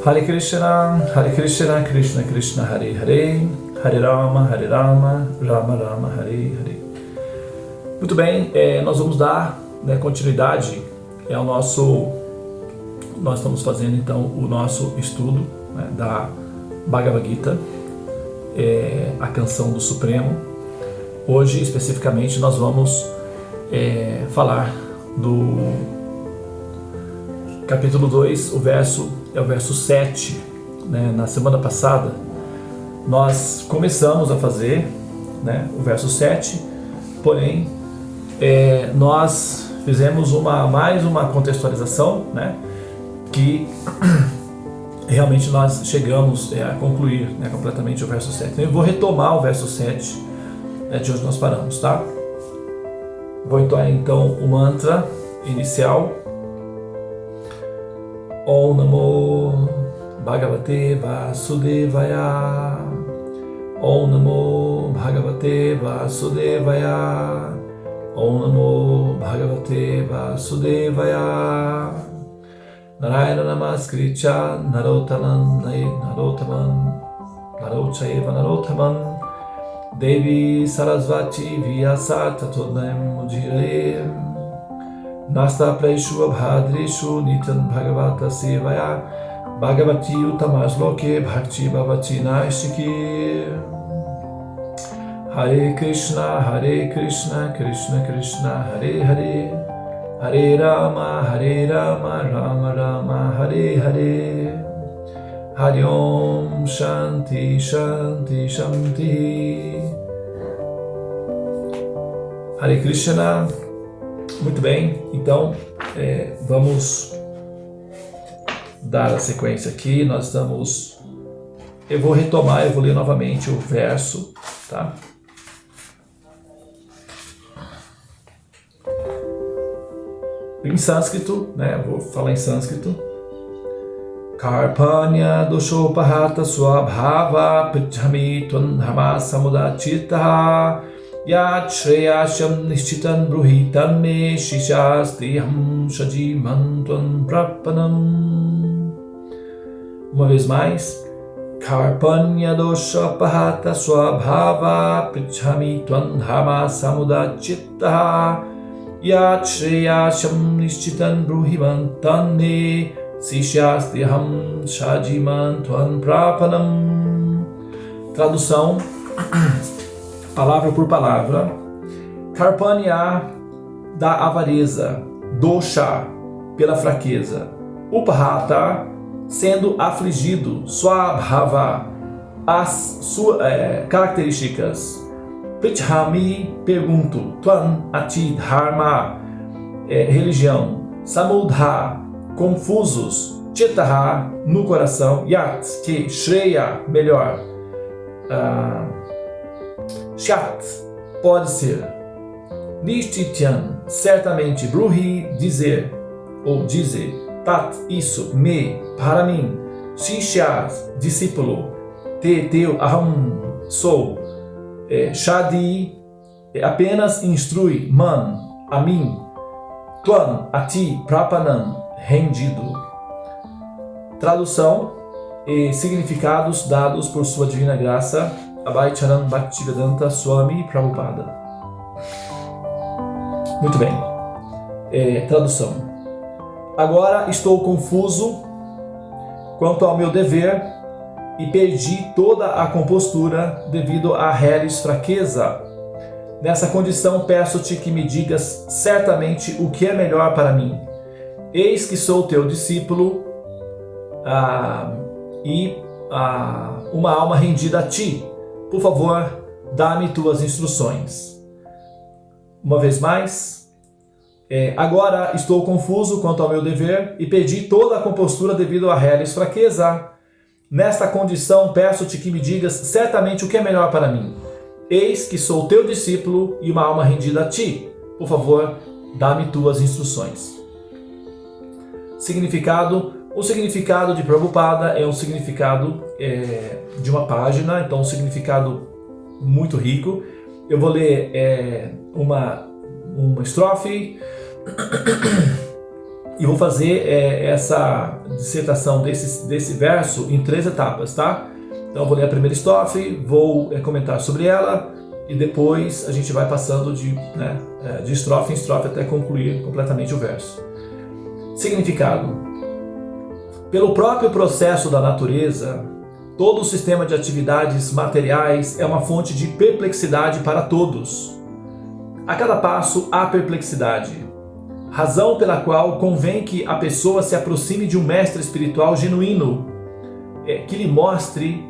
Hare Krishna, Krishna Krishna, Hare Hare, Hare Rama, Rama Rama, Hare Hare. Muito bem, nós vamos dar continuidade ao nosso... Nós estamos fazendo então o nosso estudo da Bhagavad Gita, a canção do Supremo. Hoje, especificamente, nós vamos falar do capítulo 2, o verso 7. Na semana passada, nós começamos a fazer o verso 7, porém, nós fizemos mais uma contextualização, que realmente nós chegamos a concluir completamente o verso 7. Então eu vou retomar o verso 7 de onde nós paramos, tá? Vou entoar então o mantra inicial. Om Namo Bhagavate Vasudevaya. Om Namo Bhagavate Vasudevaya. Om Namo Bhagavate Vasudevaya. Narayana Namaskritya Narotaman Narochaeva Devi Sarasvati Vyasa Tatodam Mujire Nasta Praishu Abhadreshu Nitan Bhagavata Sevaya Bhagavati Uttamasloke Bhakti Bhavati Naishiki. Hare Krishna, Krishna Krishna, Hare Hare, Hare Rama, Rama Rama, Hare Hare. Hari Om, Shanti, Shanti, Shanti. Hare Krishna. Muito bem, então vamos dar a sequência aqui. Nós estamos... Eu vou ler novamente o verso, tá? Em sânscrito, vou falar em sânscrito. Karpanya doshopahata swabhava pritchami tvanhama samudachitaha yat shreyasham nishchitan bruhitan me shishastiham shajiman tvan prapanam. Uma vez mais. Karpanya doshopahata swabhava pritchami tvanhama samudachitaha Yat Shreyasham Nishchitan Bruhimantan Me Sishyastiham Shajiman Tvan Prapanam. Tradução, palavra por palavra. Karpanya, da avareza. Dosha, pela fraqueza. Upahata, sendo afligido. Swabhava, as suas características. Pritchami, pergunto. Tvan, a ti. Dharma, religião. Samudha, confusos. Chitaha, no coração. Yat, que. Shreya, melhor. Shat, pode ser. Nishtityan, certamente. Bruhi, dizer. Ou dizer. Tat, isso. Me, para mim. Shishyas, discípulo. Te, teu. Aham, sou. Shadi, apenas instrui. Man, a mim. Tvan, a ti. Prapanam, rendido. Tradução e significados dados por sua divina graça, Abhaycharan Bhaktivedanta Swami Prabhupada. Muito bem. Tradução. Agora estou confuso quanto ao meu dever e perdi toda a compostura devido à reles fraqueza. Nessa condição peço-te que me digas certamente o que é melhor para mim. Eis que sou teu discípulo uma alma rendida a ti. Por favor, dá-me tuas instruções. Uma vez mais. Agora estou confuso quanto ao meu dever e perdi toda a compostura devido à reles fraqueza. Nesta condição, peço-te que me digas certamente o que é melhor para mim. Eis que sou teu discípulo e uma alma rendida a ti. Por favor, dá-me tuas instruções. Significado. O significado de Prabhupada é um significado de uma página, então um significado muito rico. Eu vou ler uma estrofe, E vou fazer essa dissertação desse verso em 3 etapas, tá? Então eu vou ler a primeira estrofe, vou comentar sobre ela e depois a gente vai passando de estrofe em estrofe até concluir completamente o verso. Significado: pelo próprio processo da natureza, todo o sistema de atividades materiais é uma fonte de perplexidade para todos. A cada passo há perplexidade, razão pela qual convém que a pessoa se aproxime de um mestre espiritual genuíno, que lhe mostre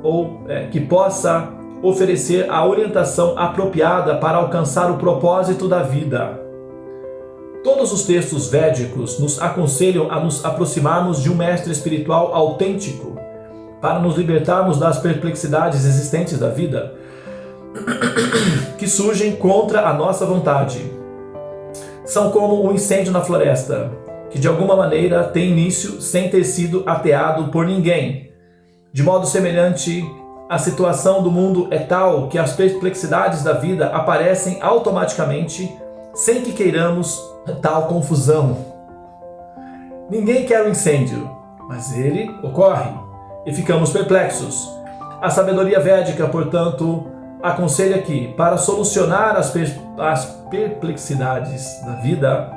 ou que possa oferecer a orientação apropriada para alcançar o propósito da vida. Todos os textos védicos nos aconselham a nos aproximarmos de um mestre espiritual autêntico para nos libertarmos das perplexidades existentes da vida que surgem contra a nossa vontade. São como um incêndio na floresta, que de alguma maneira tem início sem ter sido ateado por ninguém. De modo semelhante, a situação do mundo é tal que as perplexidades da vida aparecem automaticamente, sem que queiramos tal confusão. Ninguém quer o incêndio, mas ele ocorre e ficamos perplexos. A sabedoria védica, portanto, aconselha que, para solucionar as perplexidades da vida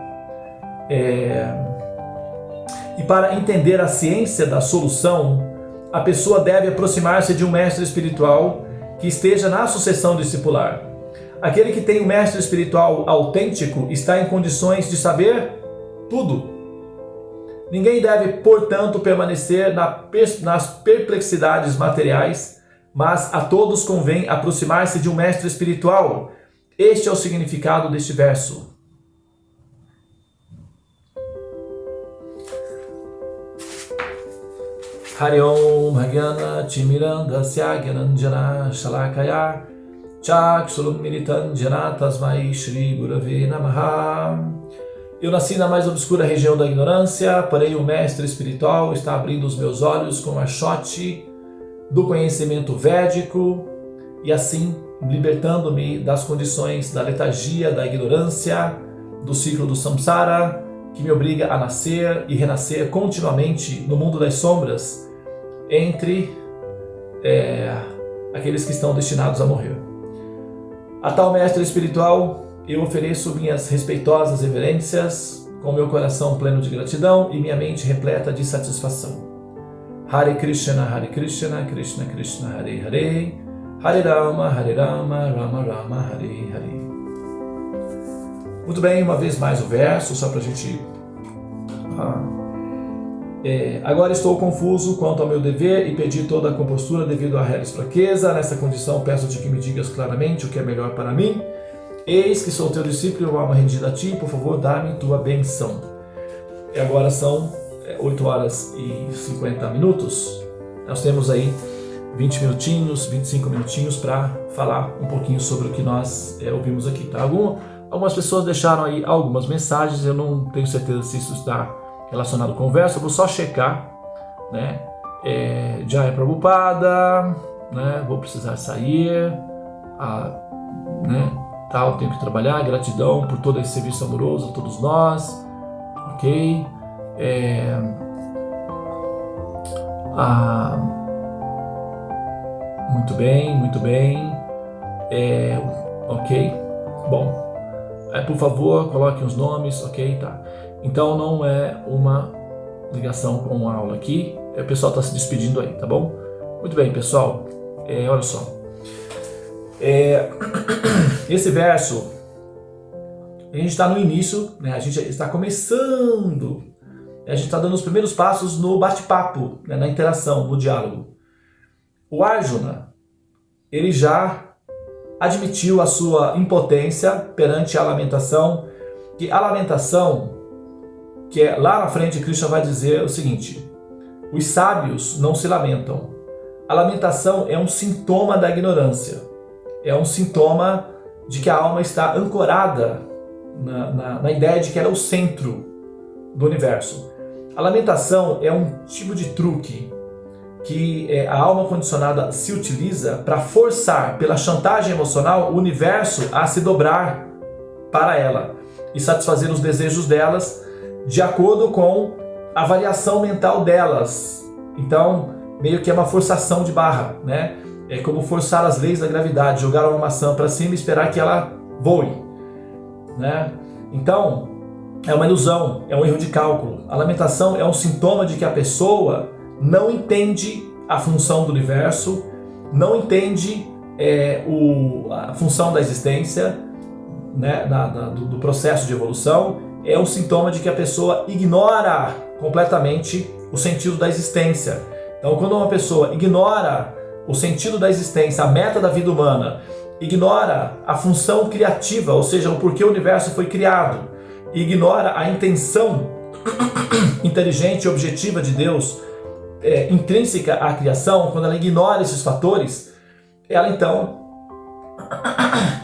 e para entender a ciência da solução, a pessoa deve aproximar-se de um mestre espiritual que esteja na sucessão discipular. Aquele que tem um mestre espiritual autêntico está em condições de saber tudo. Ninguém deve, portanto, permanecer nas perplexidades materiais, mas a todos convém aproximar-se de um mestre espiritual. Este é o significado deste verso. Hari Om Bhagyana Timirandasya Gyananjana Shalakaya Chakshurumilitanjana Tasmai Shri Gurave Namaha. Eu nasci na mais obscura região da ignorância, porém o mestre espiritual está abrindo os meus olhos com a shoti do conhecimento védico e assim libertando-me das condições da letargia, da ignorância, do ciclo do samsara, que me obriga a nascer e renascer continuamente no mundo das sombras, entre aqueles que estão destinados a morrer. A tal mestre espiritual, eu ofereço minhas respeitosas reverências, com meu coração pleno de gratidão e minha mente repleta de satisfação. Hare Krishna, Krishna Krishna, Hare Hare, Hare Rama, Rama Rama, Hare Hare. Muito bem, uma vez mais o verso, só para a gente... agora estou confuso quanto ao meu dever e pedi toda a compostura devido à reles fraqueza. Nessa condição peço-te que me digas claramente o que é melhor para mim. Eis que sou teu discípulo, eu alma rendida a ti, por favor, dá-me tua benção. E agora são 8 horas e 50 minutos. Nós temos aí 20 minutinhos, 25 minutinhos para falar um pouquinho sobre o que nós ouvimos aqui, tá? Algumas pessoas deixaram aí algumas mensagens, eu não tenho certeza se isso está relacionado com o verso, eu vou só checar, né? Jaya Prabhupada, né? Vou precisar sair, né? Eu tenho que trabalhar, gratidão por todo esse serviço amoroso a todos nós, ok? Muito bem, ok, bom, por favor, coloquem os nomes, ok, tá. Então não é uma ligação com a aula aqui, o pessoal está se despedindo aí, tá bom? Muito bem, pessoal, olha só. Esse verso, a gente está no início, né? A gente está começando, a gente está dando os primeiros passos no bate-papo, né? Na interação, no diálogo. O Arjuna, ele já admitiu a sua impotência perante a lamentação, que a lamentação, que é lá na frente Krishna vai dizer o seguinte: os sábios não se lamentam. A lamentação é um sintoma da ignorância. É um sintoma de que a alma está ancorada na ideia de que ela é o centro do universo. A lamentação é um tipo de truque que a alma condicionada se utiliza para forçar, pela chantagem emocional, o universo a se dobrar para ela e satisfazer os desejos delas, de acordo com a variação mental delas. Então, meio que é uma forçação de barra, né? É como forçar as leis da gravidade, jogar uma maçã para cima e esperar que ela voe, né? Então, é uma ilusão, é um erro de cálculo. A lamentação é um sintoma de que a pessoa não entende a função do universo, não entende a função da existência, né, do processo de evolução. É um sintoma de que a pessoa ignora completamente o sentido da existência. Então, quando uma pessoa ignora o sentido da existência, a meta da vida humana, ignora a função criativa, ou seja, o porquê o universo foi criado, ignora a intenção inteligente e objetiva de Deus, intrínseca à criação, quando ela ignora esses fatores, ela então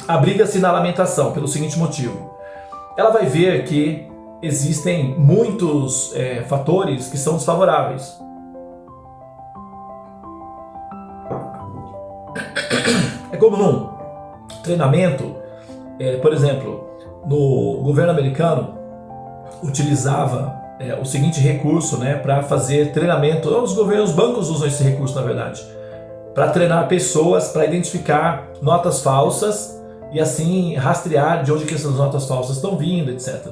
abriga-se na lamentação pelo seguinte motivo. Ela vai ver que existem muitos fatores que são desfavoráveis. É como num treinamento, por exemplo, no governo americano utilizava o seguinte recurso, né, para fazer treinamento. Os bancos usam esse recurso, na verdade, para treinar pessoas, para identificar notas falsas e assim rastrear de onde que essas notas falsas estão vindo, etc.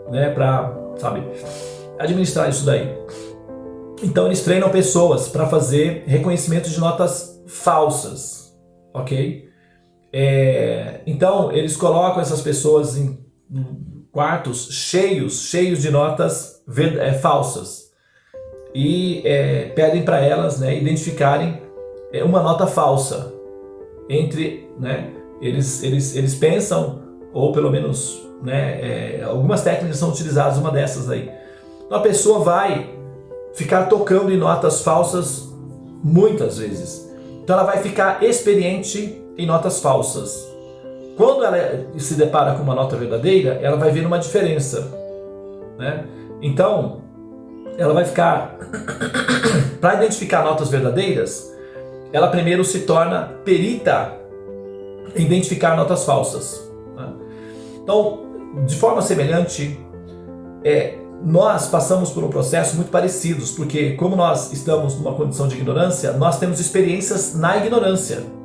Né, para, sabe, administrar isso daí. Então eles treinam pessoas para fazer reconhecimento de notas falsas, ok? Então eles colocam essas pessoas em quartos cheios de notas falsas e pedem para elas, né, identificarem uma nota falsa entre, né, eles pensam, ou pelo menos, né, algumas técnicas são utilizadas, uma dessas aí. Então a pessoa vai ficar tocando em notas falsas muitas vezes. Então ela vai ficar experiente em notas falsas. Quando ela se depara com uma nota verdadeira, ela vai ver uma diferença, né? Então, ela vai ficar... Para identificar notas verdadeiras, ela primeiro se torna perita em identificar notas falsas, né? Então, de forma semelhante, nós passamos por um processo muito parecidos, porque como nós estamos numa condição de ignorância, nós temos experiências na ignorância.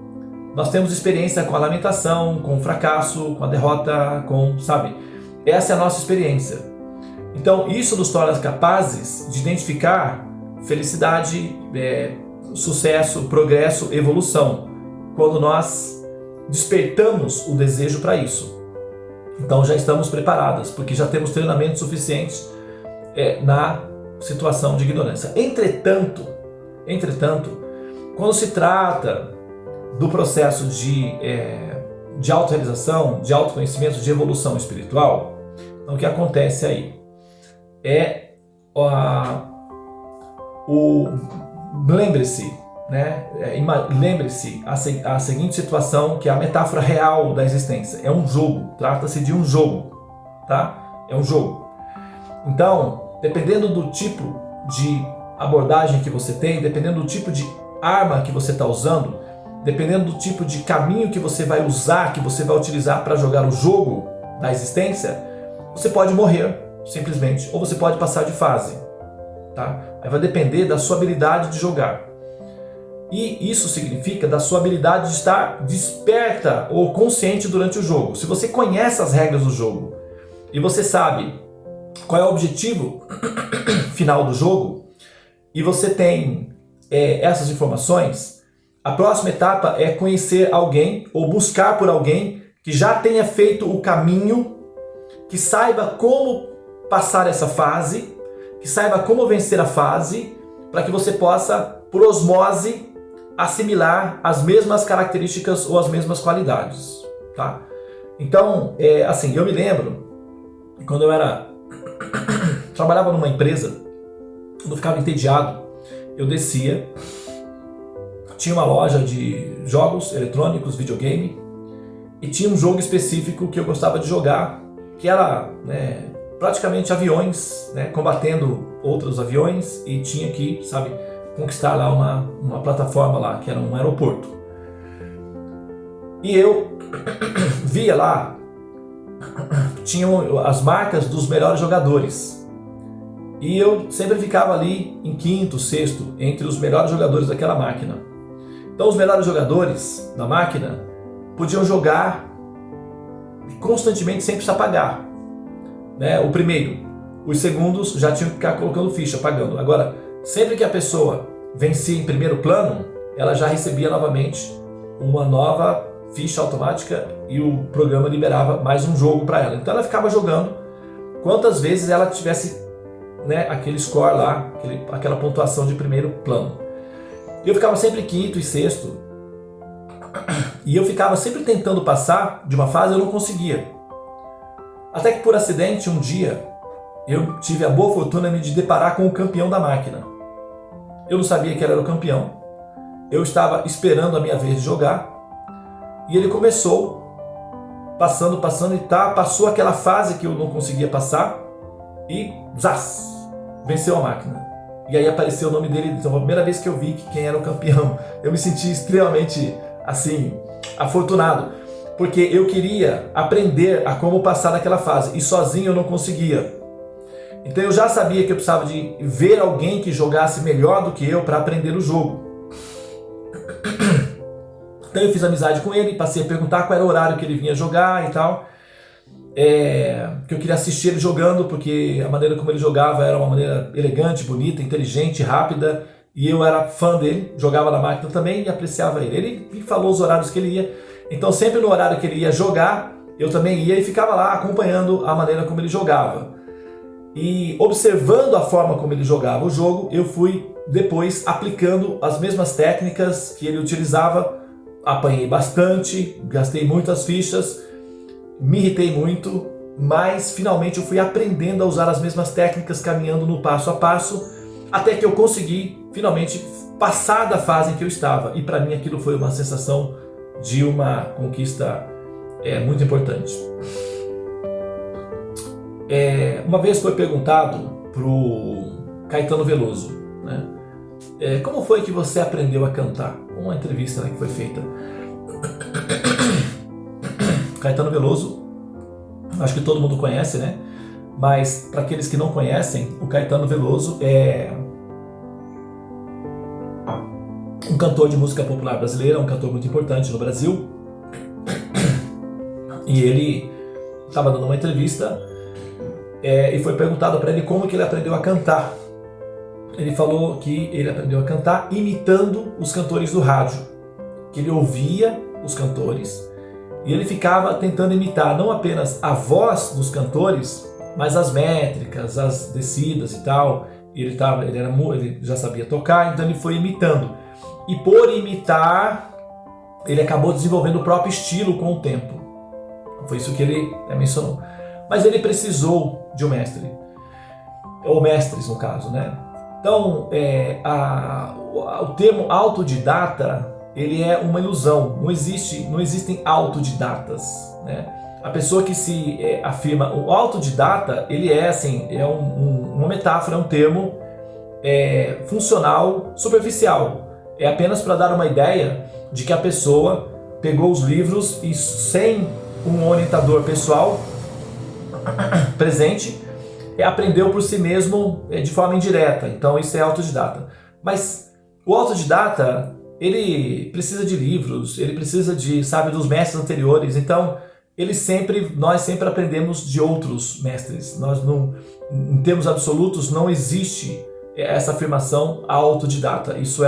Nós temos experiência com a lamentação, com o fracasso, com a derrota, sabe? Essa é a nossa experiência. Então, isso nos torna capazes de identificar felicidade, sucesso, progresso, evolução, quando nós despertamos o desejo para isso. Então, já estamos preparadas, porque já temos treinamento suficiente na situação de ignorância. Entretanto, quando se trata do processo de autorrealização, de autoconhecimento, de evolução espiritual, então o que acontece aí lembre-se, né? Lembre-se a seguinte situação, que é a metáfora real da existência. É um jogo, trata-se de um jogo, tá? É um jogo. Então, dependendo do tipo de abordagem que você tem, dependendo do tipo de arma que você está usando, dependendo do tipo de caminho que você vai usar, que você vai utilizar para jogar o jogo da existência, você pode morrer, simplesmente, ou você pode passar de fase, tá? Aí vai depender da sua habilidade de jogar. E isso significa da sua habilidade de estar desperta ou consciente durante o jogo. Se você conhece as regras do jogo e você sabe qual é o objetivo final do jogo, e você tem essas informações, a próxima etapa é conhecer alguém ou buscar por alguém que já tenha feito o caminho, que saiba como passar essa fase, que saiba como vencer a fase, para que você possa, por osmose, assimilar as mesmas características ou as mesmas qualidades, tá? Então, assim, eu me lembro, quando eu trabalhava numa empresa, quando eu ficava entediado, eu descia, tinha uma loja de jogos eletrônicos, videogame, e tinha um jogo específico que eu gostava de jogar, que era, né, praticamente aviões, né, combatendo outros aviões, e tinha que, sabe, conquistar lá uma plataforma lá, que era um aeroporto. E eu via lá, tinham as marcas dos melhores jogadores, E eu sempre ficava ali em quinto, sexto, entre os melhores jogadores daquela máquina. Então os melhores jogadores da máquina podiam jogar constantemente sem precisar pagar, né? O primeiro. Os segundos já tinham que ficar colocando ficha, pagando. Agora, sempre que a pessoa vencia em primeiro plano, ela já recebia novamente uma nova ficha automática e o programa liberava mais um jogo para ela. Então ela ficava jogando quantas vezes ela tivesse, né, aquele score lá, aquela pontuação de primeiro plano. Eu ficava sempre quinto e sexto, e eu ficava sempre tentando passar de uma fase e eu não conseguia. Até que por acidente, um dia, eu tive a boa fortuna de deparar com o campeão da máquina. Eu não sabia que ele era o campeão. Eu estava esperando a minha vez de jogar, e ele começou, passando, e passou aquela fase que eu não conseguia passar, e zaz, venceu a máquina. E aí apareceu o nome dele. Então, a primeira vez que eu vi quem era o campeão, eu me senti extremamente, assim, afortunado, porque eu queria aprender a como passar naquela fase, e sozinho eu não conseguia. Então eu já sabia que eu precisava de ver alguém que jogasse melhor do que eu para aprender o jogo. Então eu fiz amizade com ele, passei a perguntar qual era o horário que ele vinha jogar e tal. Que eu queria assistir ele jogando, porque a maneira como ele jogava era uma maneira elegante, bonita, inteligente, rápida, e eu era fã dele, jogava na máquina também e apreciava ele. Ele me falou os horários que ele ia, então sempre no horário que ele ia jogar, eu também ia e ficava lá acompanhando a maneira como ele jogava. E observando a forma como ele jogava o jogo, eu fui depois aplicando as mesmas técnicas que ele utilizava. Apanhei bastante, gastei muitas fichas, me irritei muito, mas finalmente eu fui aprendendo a usar as mesmas técnicas, caminhando no passo a passo, até que eu consegui finalmente passar da fase em que eu estava. E para mim aquilo foi uma sensação de uma conquista muito importante. Uma vez foi perguntado pro Caetano Veloso, né? Como foi que você aprendeu a cantar? Uma entrevista, né, que foi feita. Caetano Veloso, acho que todo mundo conhece, né? Mas para aqueles que não conhecem, o Caetano Veloso é um cantor de música popular brasileira, um cantor muito importante no Brasil. E ele estava dando uma entrevista e foi perguntado para ele como que ele aprendeu a cantar. Ele falou que ele aprendeu a cantar imitando os cantores do rádio, que ele ouvia os cantores e ele ficava tentando imitar não apenas a voz dos cantores, mas as métricas, as descidas e tal. Ele já sabia tocar, então ele foi imitando. E por imitar, ele acabou desenvolvendo o próprio estilo com o tempo. Foi isso que ele mencionou. Mas ele precisou de um mestre, ou mestres no caso, né? Então, o termo autodidata, ele é uma ilusão. Não existem autodidatas, né? A pessoa que se afirma o autodidata, ele é assim, uma metáfora, é um termo funcional, superficial. É apenas para dar uma ideia de que a pessoa pegou os livros e sem um orientador pessoal presente, aprendeu por si mesmo de forma indireta. Então isso é autodidata. Mas o autodidata, ele precisa de livros, ele precisa dos mestres anteriores. Então nós sempre aprendemos de outros mestres. Em termos absolutos, não existe essa afirmação autodidata. Isso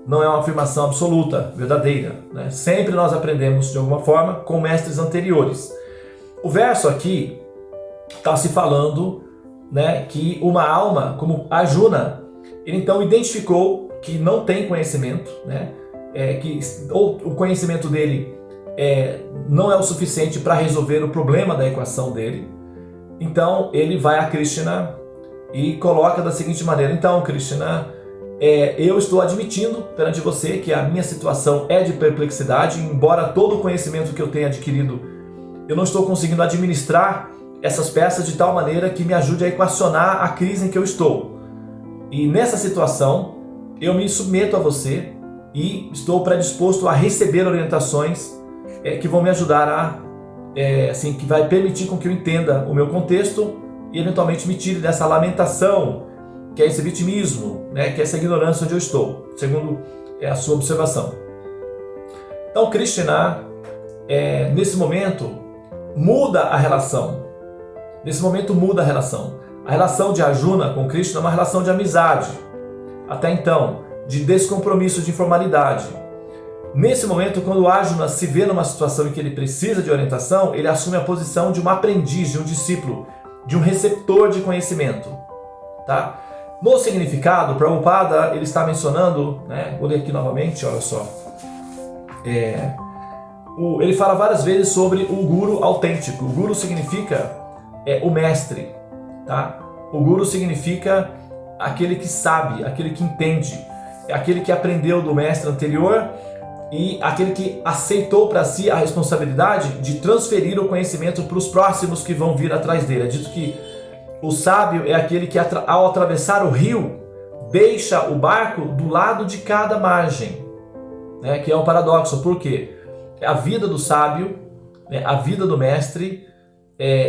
não é uma afirmação absoluta, verdadeira, né? Sempre nós aprendemos de alguma forma com mestres anteriores. O verso aqui está se falando, né, que uma alma, como Arjuna, ele então identificou que não tem conhecimento, né, ou o conhecimento dele não é o suficiente para resolver o problema da equação dele. Então ele vai a Krishna e coloca da seguinte maneira: então, Krishna, eu estou admitindo perante você que a minha situação é de perplexidade, embora todo o conhecimento que eu tenha adquirido, eu não estou conseguindo administrar essas peças de tal maneira que me ajude a equacionar a crise em que eu estou. E nessa situação, eu me submeto a você e estou predisposto a receber orientações que vão me ajudar que vai permitir com que eu entenda o meu contexto e eventualmente me tire dessa lamentação, que é esse vitimismo, né, que é essa ignorância onde eu estou, segundo a sua observação. Então Krishna, nesse momento, muda a relação. Nesse momento muda a relação. A relação de Arjuna com Krishna é uma relação de amizade, até então, de descompromisso, de informalidade. Nesse momento, quando Arjuna se vê numa situação em que ele precisa de orientação, ele assume a posição de um aprendiz, de um discípulo, de um receptor de conhecimento. Tá? No significado, Prabhupada ele está mencionando, né, vou ler aqui novamente, olha só. Ele fala várias vezes sobre o guru autêntico. O guru significa o mestre. Tá? O guru significa aquele que sabe, aquele que entende, aquele que aprendeu do mestre anterior e aquele que aceitou para si a responsabilidade de transferir o conhecimento para os próximos que vão vir atrás dele. É dito que o sábio é aquele que, ao atravessar o rio, deixa o barco do lado de cada margem, né? Que é um paradoxo, porque a vida do sábio, né, a vida do mestre,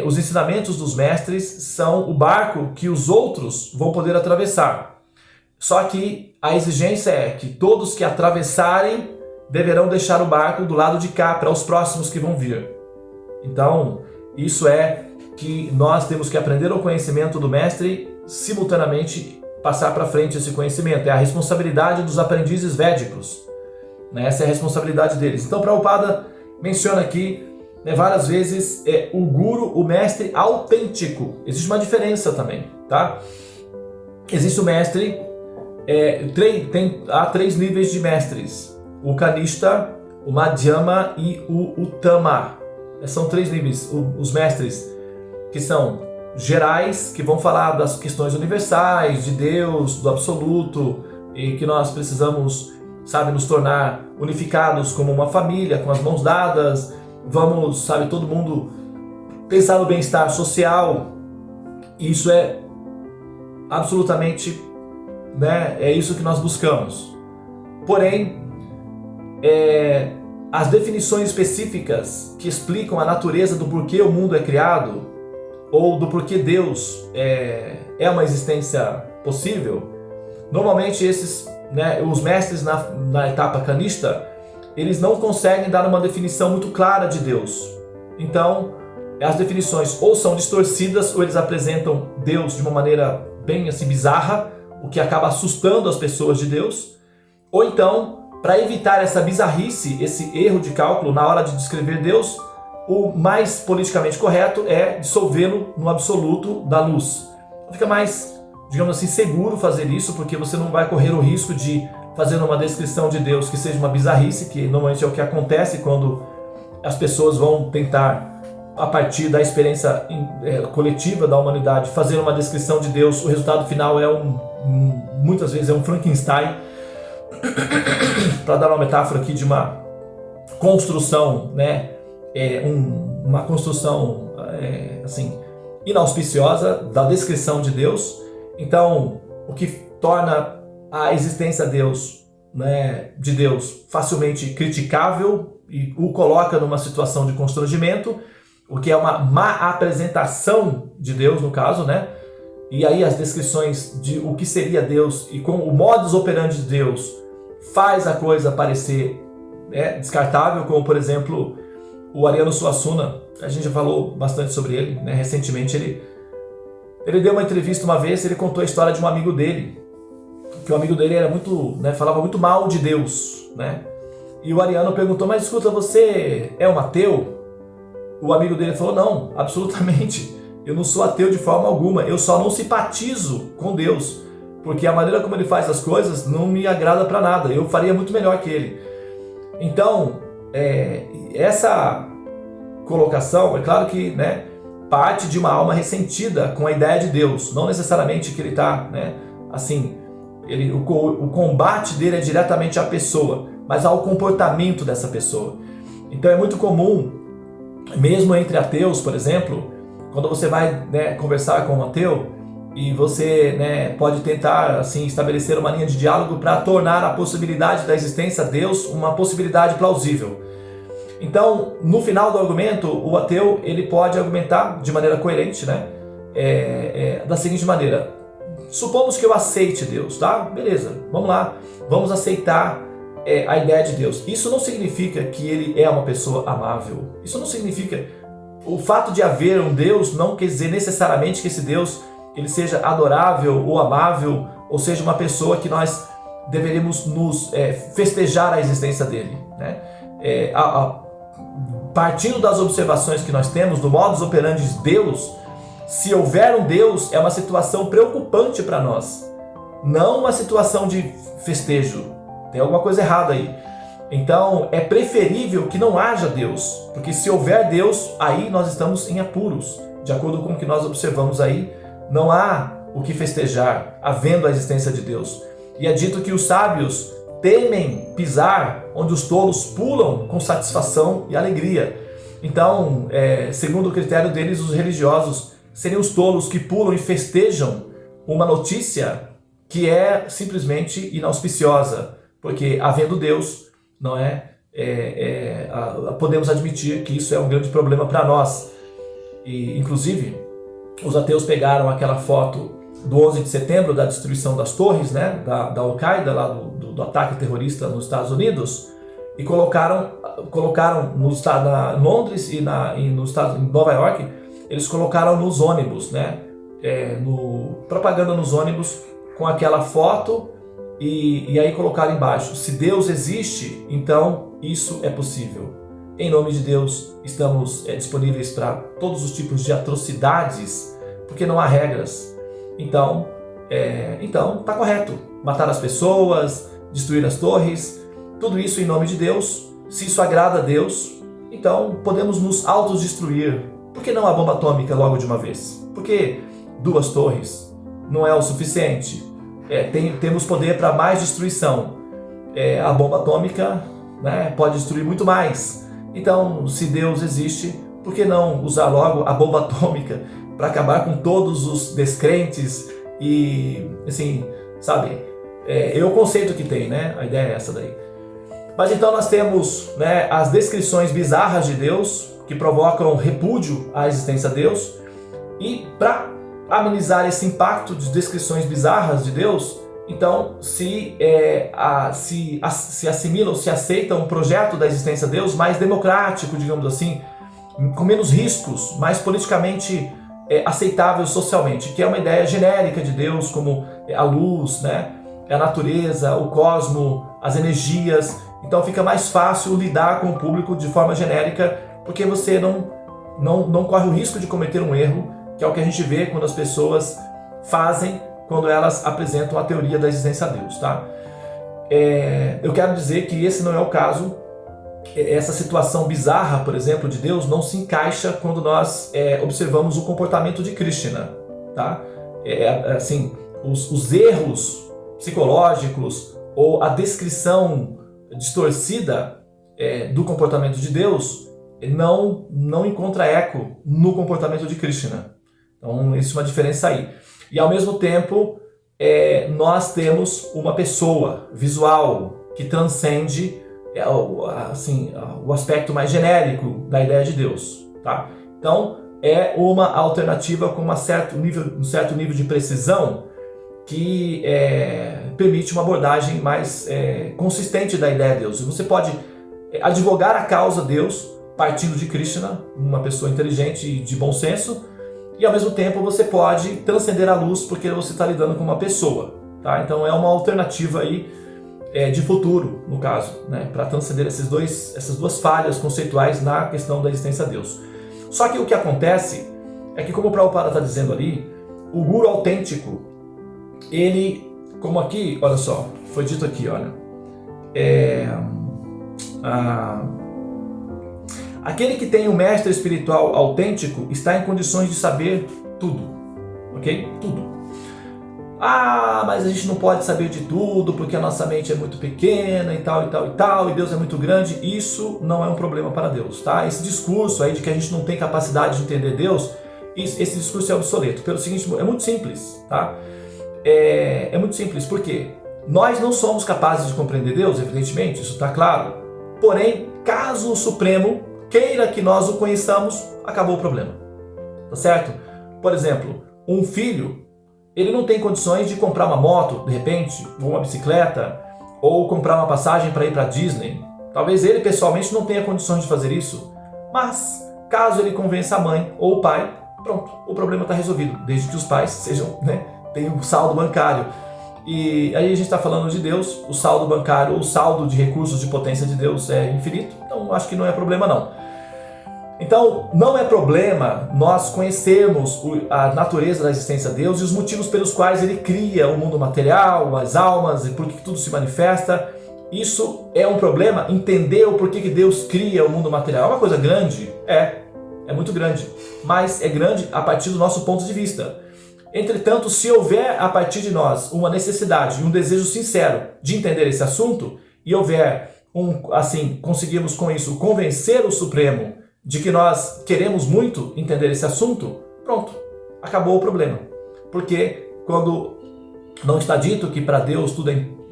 os ensinamentos dos mestres são o barco que os outros vão poder atravessar. Só que a exigência é que todos que atravessarem deverão deixar o barco do lado de cá para os próximos que vão vir. Então, isso é que nós temos que aprender o conhecimento do mestre, simultaneamente passar para frente esse conhecimento. É a responsabilidade dos aprendizes védicos, né? Essa é a responsabilidade deles. Então, Prabhupada menciona aqui, né, várias vezes o guru, o mestre autêntico. Existe uma diferença também, tá? Existe o mestre, há 3 níveis de mestres: o Kanishta, o Madhyama e o Uttama. São 3 níveis. Os mestres que são gerais, que vão falar das questões universais, de Deus, do absoluto, e que nós precisamos, sabe, nos tornar unificados como uma família, com as mãos dadas. Vamos, sabe, todo mundo pensar no bem-estar social. Isso é absolutamente, né, é isso que nós buscamos. Porém, as definições específicas que explicam a natureza do porquê o mundo é criado, ou do porquê Deus é uma existência possível, normalmente esses, né, os mestres na etapa Kanishta, eles não conseguem dar uma definição muito clara de Deus. Então, as definições ou são distorcidas, ou eles apresentam Deus de uma maneira bem assim bizarra, o que acaba assustando as pessoas de Deus. Ou então, para evitar essa bizarrice, esse erro de cálculo na hora de descrever Deus, o mais politicamente correto é dissolvê-lo no absoluto da luz. Fica mais, digamos assim, seguro fazer isso, porque você não vai correr o risco de fazer uma descrição de Deus que seja uma bizarrice, que normalmente é o que acontece quando as pessoas vão tentar, a partir da experiência coletiva da humanidade, fazer uma descrição de Deus. O resultado final muitas vezes é um Frankenstein, para dar uma metáfora aqui de uma construção, né, uma construção assim, inauspiciosa da descrição de Deus. Então, o que torna a existência de Deus facilmente criticável e o coloca numa situação de constrangimento, o que é uma má apresentação de Deus, no caso, né? E aí as descrições de o que seria Deus e como o modus operandi de Deus faz a coisa parecer descartável, como por exemplo o Ariano Suassuna. A gente já falou bastante sobre ele, né? Recentemente ele deu uma entrevista uma vez, ele contou a história de um amigo dele, que o amigo dele era muito, né, falava muito mal de Deus, né? E o Ariano perguntou: mas escuta, você é um ateu? O amigo dele falou: não, absolutamente, eu não sou ateu de forma alguma, eu só não simpatizo com Deus, porque a maneira como ele faz as coisas não me agrada para nada, eu faria muito melhor que ele. Então, essa colocação, é claro que, né, parte de uma alma ressentida com a ideia de Deus, não necessariamente que ele está, né, assim, o combate dele é diretamente à pessoa, mas ao comportamento dessa pessoa. Então é muito comum, mesmo entre ateus, por exemplo, quando você vai, né, conversar com um ateu e você, né, pode tentar assim, estabelecer uma linha de diálogo para tornar a possibilidade da existência de Deus uma possibilidade plausível. Então, no final do argumento, o ateu ele pode argumentar de maneira coerente, né? da seguinte maneira: supomos que eu aceite Deus, tá? Beleza, vamos lá, vamos aceitar a ideia de Deus. Isso não significa que ele é uma pessoa amável. Isso não significa... O fato de haver um Deus não quer dizer necessariamente que esse Deus ele seja adorável ou amável, ou seja, uma pessoa que nós deveríamos nos festejar a existência dele, né? Partindo das observações que nós temos do modus operandi de Deus, se houver um Deus, é uma situação preocupante para nós, não uma situação de festejo. Tem alguma coisa errada aí. Então é preferível que não haja Deus, porque se houver Deus, aí nós estamos em apuros. De acordo com o que nós observamos aí, não há o que festejar, havendo a existência de Deus. E é dito que os sábios temem pisar onde os tolos pulam com satisfação e alegria. Então, segundo o critério deles, os religiosos seriam os tolos que pulam e festejam uma notícia que é simplesmente inauspiciosa, porque havendo Deus, não podemos admitir que isso é um grande problema para nós. E, inclusive, os ateus pegaram aquela foto do 11 de setembro, da destruição das torres, né, da Al-Qaeda, lá do ataque terrorista nos Estados Unidos, e colocaram no estado, em Londres e no estado, em Nova York, eles colocaram nos ônibus, né, propaganda nos ônibus com aquela foto, e aí colocaram embaixo: se Deus existe, então isso é possível. Em nome de Deus, estamos disponíveis para todos os tipos de atrocidades, porque não há regras. Então está correto matar as pessoas, destruir as torres, tudo isso em nome de Deus. Se isso agrada a Deus, então podemos nos autodestruir. Por que não a bomba atômica logo de uma vez? Porque 2 torres não é o suficiente. Temos poder para mais destruição. A bomba atômica, né, pode destruir muito mais. Então, se Deus existe, por que não usar logo a bomba atômica para acabar com todos os descrentes? E, assim, sabe, é o conceito que tem, né? A ideia é essa daí. Mas então nós temos, né, as descrições bizarras de Deus, que provocam repúdio à existência de Deus. E para amenizar esse impacto de descrições bizarras de Deus, então se assimila ou se aceita um projeto da existência de Deus mais democrático, digamos assim, com menos riscos, mais politicamente aceitável socialmente, que é uma ideia genérica de Deus, como a luz, né, a natureza, o cosmo, as energias. Então fica mais fácil lidar com o público de forma genérica, porque você não corre o risco de cometer um erro, que é o que a gente vê quando as pessoas fazem quando elas apresentam a teoria da existência de Deus, tá? Eu quero dizer que esse não é o caso. Essa situação bizarra, por exemplo, de Deus não se encaixa quando nós observamos o comportamento de Krishna, tá? Assim, os erros psicológicos ou a descrição distorcida do comportamento de Deus não encontra eco no comportamento de Krishna. Então, isso é uma diferença aí. E ao mesmo tempo, nós temos uma pessoa visual que transcende o aspecto mais genérico da ideia de Deus, tá? Então, é uma alternativa com um certo nível de precisão que permite uma abordagem mais consistente da ideia de Deus. Você pode advogar a causa Deus partindo de Krishna, uma pessoa inteligente e de bom senso, e ao mesmo tempo você pode transcender a luz porque você está lidando com uma pessoa, tá? Então é uma alternativa aí de futuro, no caso, né, para transcender essas 2 falhas conceituais na questão da existência de Deus. Só que o que acontece é que, como o Prabhupada está dizendo ali, o guru autêntico, ele, como aqui, olha só, foi dito aqui, olha, aquele que tem um mestre espiritual autêntico está em condições de saber tudo, ok? Tudo. Mas a gente não pode saber de tudo porque a nossa mente é muito pequena e tal, e Deus é muito grande. Isso não é um problema para Deus, tá? Esse discurso aí de que a gente não tem capacidade de entender Deus, esse discurso é obsoleto. Pelo seguinte, é muito simples, tá? É muito simples, porque nós não somos capazes de compreender Deus, evidentemente, isso está claro. Porém, caso o Supremo queira que nós o conheçamos, acabou o problema, tá certo? Por exemplo, um filho, ele não tem condições de comprar uma moto, de repente, ou uma bicicleta, ou comprar uma passagem para ir para Disney. Talvez ele pessoalmente não tenha condições de fazer isso, mas caso ele convença a mãe ou o pai, pronto, o problema está resolvido, desde que os pais sejam, tenham um saldo bancário. E aí a gente está falando de Deus, o saldo bancário, o saldo de recursos de potência de Deus é infinito, então acho que não é problema não. Então não é problema nós conhecermos a natureza da existência de Deus e os motivos pelos quais Ele cria o mundo material, as almas e por que tudo se manifesta. Isso é um problema, entender o porquê que Deus cria o mundo material. É uma coisa grande? É muito grande, mas é grande a partir do nosso ponto de vista. Entretanto, se houver a partir de nós uma necessidade e um desejo sincero de entender esse assunto, e houver, conseguirmos com isso convencer o Supremo de que nós queremos muito entender esse assunto, pronto, acabou o problema. Porque quando não está dito que para Deus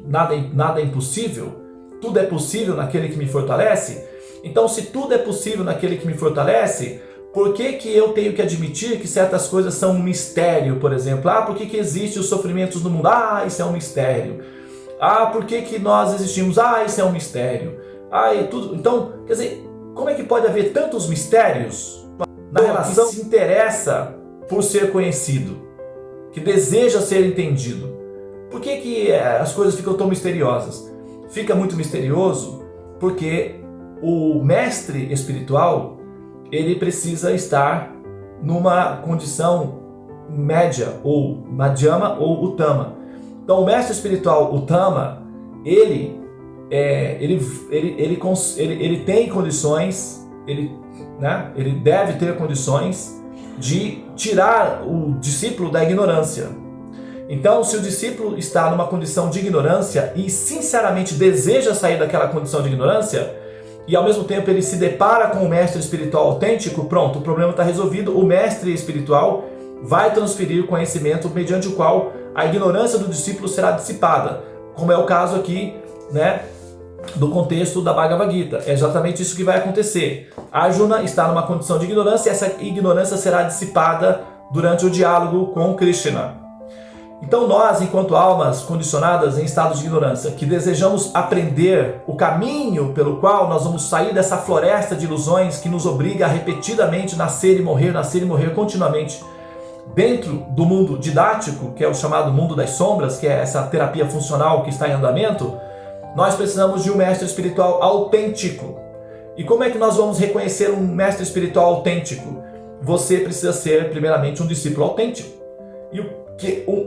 nada é impossível, tudo é possível naquele que me fortalece, então se tudo é possível naquele que me fortalece, por que eu tenho que admitir que certas coisas são um mistério, por exemplo? Por que existem os sofrimentos no mundo? Isso é um mistério. Por que nós existimos? Isso é um mistério. E tudo. Então, quer dizer, como é que pode haver tantos mistérios na relação que se interessa por ser conhecido, que deseja ser entendido? Por que as coisas ficam tão misteriosas? Fica muito misterioso porque o mestre espiritual, ele precisa estar numa condição média, ou madhyama ou uttama. Então o mestre espiritual uttama, ele tem condições, ele deve ter condições de tirar o discípulo da ignorância. Então, se o discípulo está numa condição de ignorância e sinceramente deseja sair daquela condição de ignorância, e ao mesmo tempo ele se depara com o mestre espiritual autêntico, pronto, o problema está resolvido. O mestre espiritual vai transferir conhecimento mediante o qual a ignorância do discípulo será dissipada, como é o caso aqui, do contexto da Bhagavad Gita. É exatamente isso que vai acontecer. Arjuna está numa condição de ignorância e essa ignorância será dissipada durante o diálogo com Krishna. Então nós, enquanto almas condicionadas em estado de ignorância, que desejamos aprender o caminho pelo qual nós vamos sair dessa floresta de ilusões que nos obriga a repetidamente nascer e morrer continuamente dentro do mundo didático, que é o chamado mundo das sombras, que é essa terapia funcional que está em andamento, nós precisamos de um mestre espiritual autêntico. E como é que nós vamos reconhecer um mestre espiritual autêntico? Você precisa ser, primeiramente, um discípulo autêntico.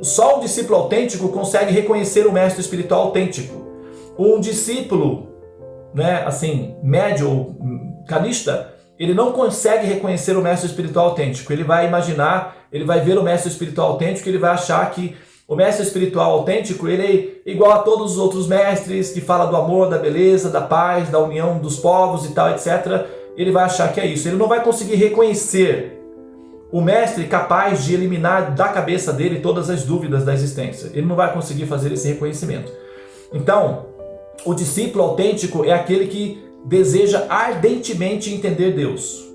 Só um discípulo autêntico consegue reconhecer o mestre espiritual autêntico. Um discípulo, médio ou canista, ele não consegue reconhecer o mestre espiritual autêntico. Ele vai imaginar, ele vai ver o mestre espiritual autêntico, ele vai achar que o mestre espiritual autêntico, ele é igual a todos os outros mestres, que fala do amor, da beleza, da paz, da união dos povos e tal, etc. Ele vai achar que é isso. Ele não vai conseguir reconhecer o mestre capaz de eliminar da cabeça dele todas as dúvidas da existência. Ele não vai conseguir fazer esse reconhecimento. Então, o discípulo autêntico é aquele que deseja ardentemente entender Deus.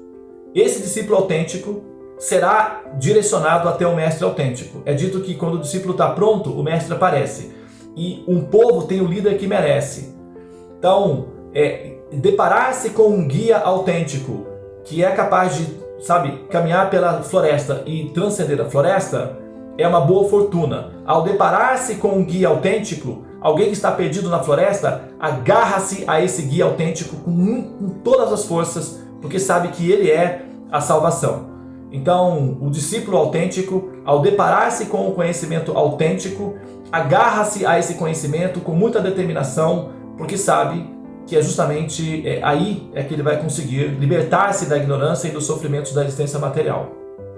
Esse discípulo autêntico será direcionado até o mestre autêntico. É dito que quando o discípulo está pronto, o mestre aparece. E um povo tem o líder que merece. Então, deparar-se com um guia autêntico que é capaz de caminhar pela floresta e transcender a floresta, é uma boa fortuna. Ao deparar-se com um guia autêntico, alguém que está perdido na floresta, agarra-se a esse guia autêntico com todas as forças, porque sabe que ele é a salvação. Então, o discípulo autêntico, ao deparar-se com o conhecimento autêntico, agarra-se a esse conhecimento com muita determinação, porque sabe que é justamente aí que ele vai conseguir libertar-se da ignorância e dos sofrimentos da existência material.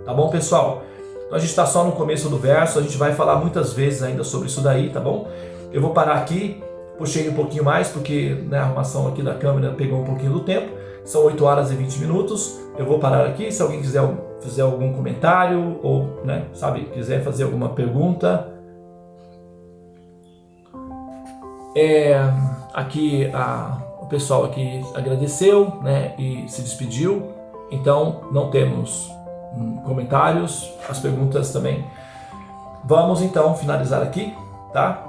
Tá bom, pessoal? Então a gente está só no começo do verso, a gente vai falar muitas vezes ainda sobre isso daí, tá bom? Eu vou parar aqui, puxei um pouquinho mais, porque a arrumação aqui da câmera pegou um pouquinho do tempo. São 8 horas e 20 minutos. Eu vou parar aqui, se alguém quiser fazer algum comentário ou, quiser fazer alguma pergunta. Aqui o pessoal aqui agradeceu, e se despediu. Então não temos comentários, as perguntas também. Vamos então finalizar aqui, tá?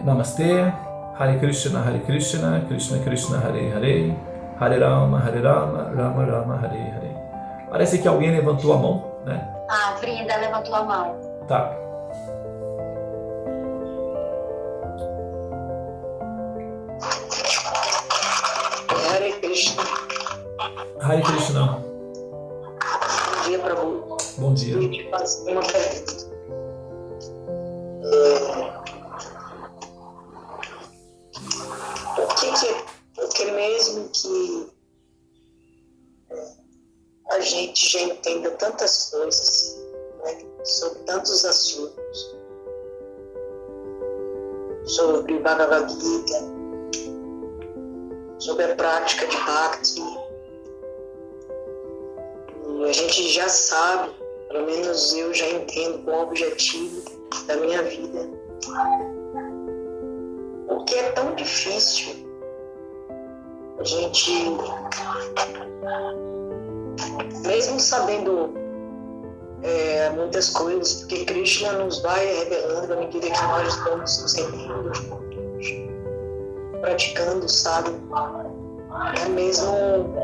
Namastê, Hare Krishna, Krishna Krishna, Hare Hare, Hare Rama, Rama Rama, Hare Hare. Parece que alguém levantou a mão, né? A Frida levantou a mão. Tá. Hare Krishna. Hare Krishna. Bom dia, Prabhu. Bom dia. Eu te faço uma pergunta. Porque mesmo que a gente já entenda tantas coisas, né, sobre tantos assuntos, sobre Bhagavad Gita, sobre a prática de Bhakti, e a gente já sabe, pelo menos eu já entendo qual é o objetivo da minha vida. Por que é tão difícil a gente, mesmo sabendo muitas coisas, porque Krishna nos vai revelando à medida que nós vamos nos rendendo, praticando, sabe? Mesmo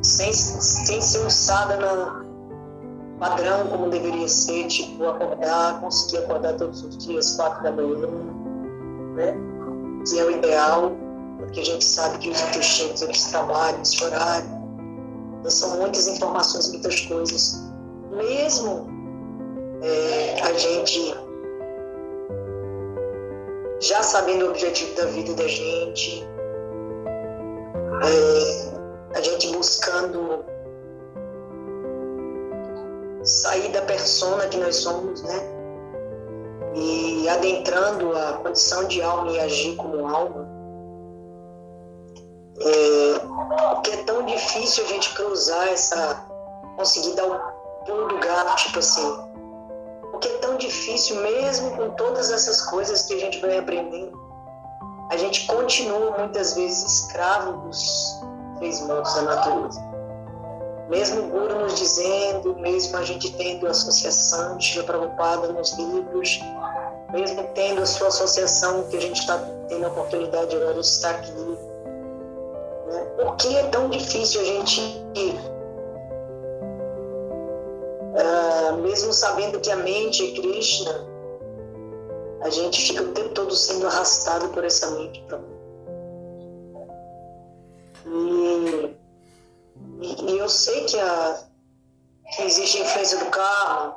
sem ser um sadhana padrão como deveria ser, tipo conseguir acordar todos os dias 4 da manhã, né? Que é o ideal, porque a gente sabe que os intestinos, eles trabalham, esse horário, são muitas informações, muitas coisas. Mesmo a gente já sabendo o objetivo da vida da gente, a gente buscando sair da persona que nós somos, né? E adentrando a condição de alma e agir como alma. Porque é tão difícil a gente cruzar conseguir dar o pulo do gato, tipo assim. Porque é tão difícil, mesmo com todas essas coisas que a gente vai aprendendo, a gente continua muitas vezes escravo dos 3 mundos da natureza. Mesmo o Guru nos dizendo, mesmo a gente tendo a associação de Srila Prabhupada nos livros, mesmo tendo a sua associação, que a gente está tendo a oportunidade agora de estar aqui, né? Por que é tão difícil a gente, mesmo sabendo que a mente é Krishna, a gente fica o tempo todo sendo arrastado por essa mente. E eu sei que existe a influência do karma,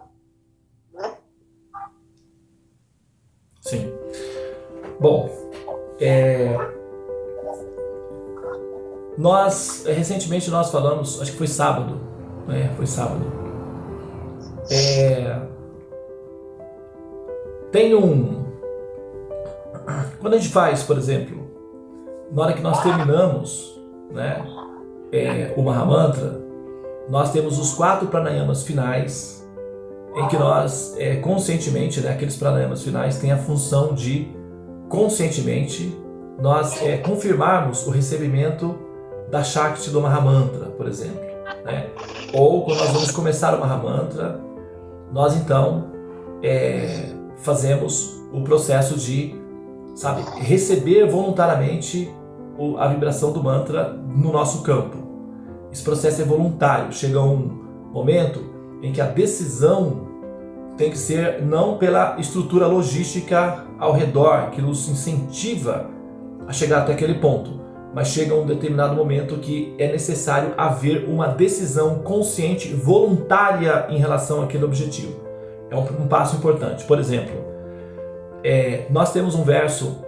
né? Sim. Bom, recentemente nós falamos, acho que foi sábado, né? Foi sábado. Quando a gente faz, por exemplo, na hora que nós terminamos, né, o Mahamantra, nós temos os 4 pranayamas finais, em que nós, conscientemente, né, aqueles pranayamas finais têm a função de, conscientemente, nós confirmarmos o recebimento da Shakti do Mahamantra, por exemplo, né? Ou quando nós vamos começar o Mahamantra, nós então fazemos o processo de, sabe, receber voluntariamente a vibração do mantra no nosso campo. Esse processo é voluntário. Chega um momento em que a decisão tem que ser não pela estrutura logística ao redor, que nos incentiva a chegar até aquele ponto, mas chega um determinado momento que é necessário haver uma decisão consciente, voluntária em relação àquele objetivo. É um passo importante. Por exemplo, nós temos um verso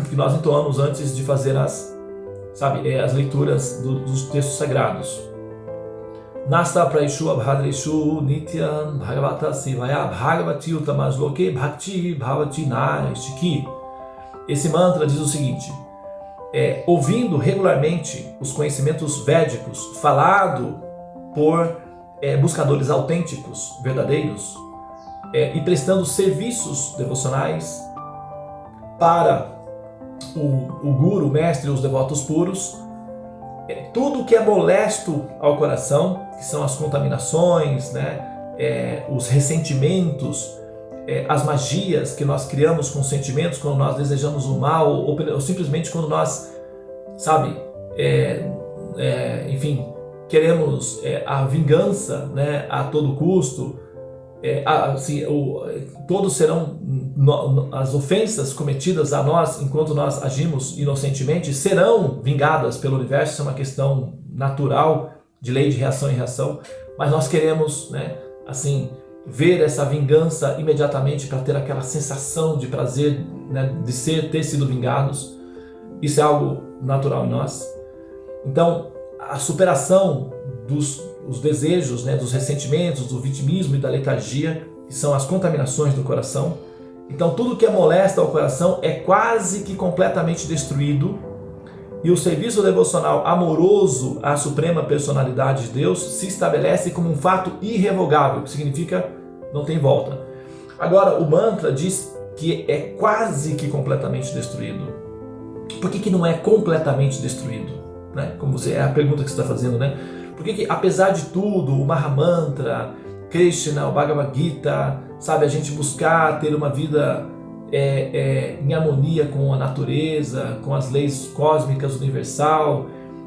que nós entoamos antes de fazer as leituras dos textos sagrados. Nasta praishu abhadreshu nityam bhagavata sevaya bhagavati utamajloke bhakti bhavati naistiki. Esse mantra diz o seguinte: ouvindo regularmente os conhecimentos védicos falado por buscadores autênticos, verdadeiros, e prestando serviços devocionais para o Guru, o mestre e os devotos puros, tudo que é molesto ao coração, que são as contaminações, né? Os ressentimentos, as magias que nós criamos com sentimentos quando nós desejamos o mal, ou simplesmente quando nós, sabe, enfim, queremos a vingança, né, a todo custo. Todos serão, as ofensas cometidas a nós enquanto nós agimos inocentemente serão vingadas pelo universo. Isso é uma questão natural de lei de reação e reação, mas nós queremos, né, assim, ver essa vingança imediatamente para ter aquela sensação de prazer, né, de ter sido vingados. Isso é algo natural em nós. Então, a superação dos desejos, né, dos ressentimentos, do vitimismo e da letargia, que são as contaminações do coração. Então, tudo que é molesto ao coração é quase que completamente destruído, e o serviço devocional amoroso à Suprema Personalidade de Deus se estabelece como um fato irrevogável, que significa não tem volta. Agora, o mantra diz que é quase que completamente destruído. Por que não é completamente destruído? Né? Como é a pergunta que você está fazendo, né? Por que apesar de tudo, o Mahamantra, Krishna, o Bhagavad Gita, sabe, a gente buscar ter uma vida em harmonia com a natureza, com as leis cósmicas universal,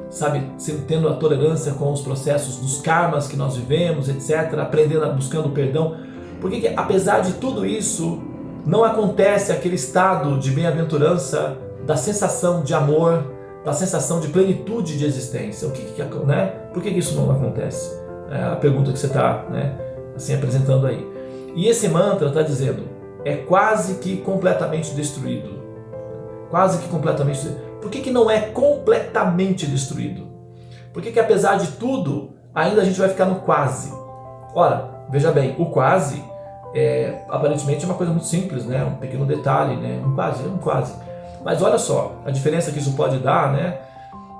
sabe, tendo a tolerância com os processos dos karmas que nós vivemos, etc., aprendendo, buscando perdão? Por que apesar de tudo isso, não acontece aquele estado de bem-aventurança, da sensação de amor, da sensação de plenitude de existência? Né? Por que isso não acontece? É a pergunta que você está, né, assim, apresentando aí. E esse mantra está dizendo, é quase que completamente destruído. Quase que completamente destruído. Por que não é completamente destruído? Por que apesar de tudo, ainda a gente vai ficar no quase? Ora, veja bem, o quase aparentemente é uma coisa muito simples, né? Um pequeno detalhe, né? Um quase. Mas olha só, a diferença que isso pode dar, né?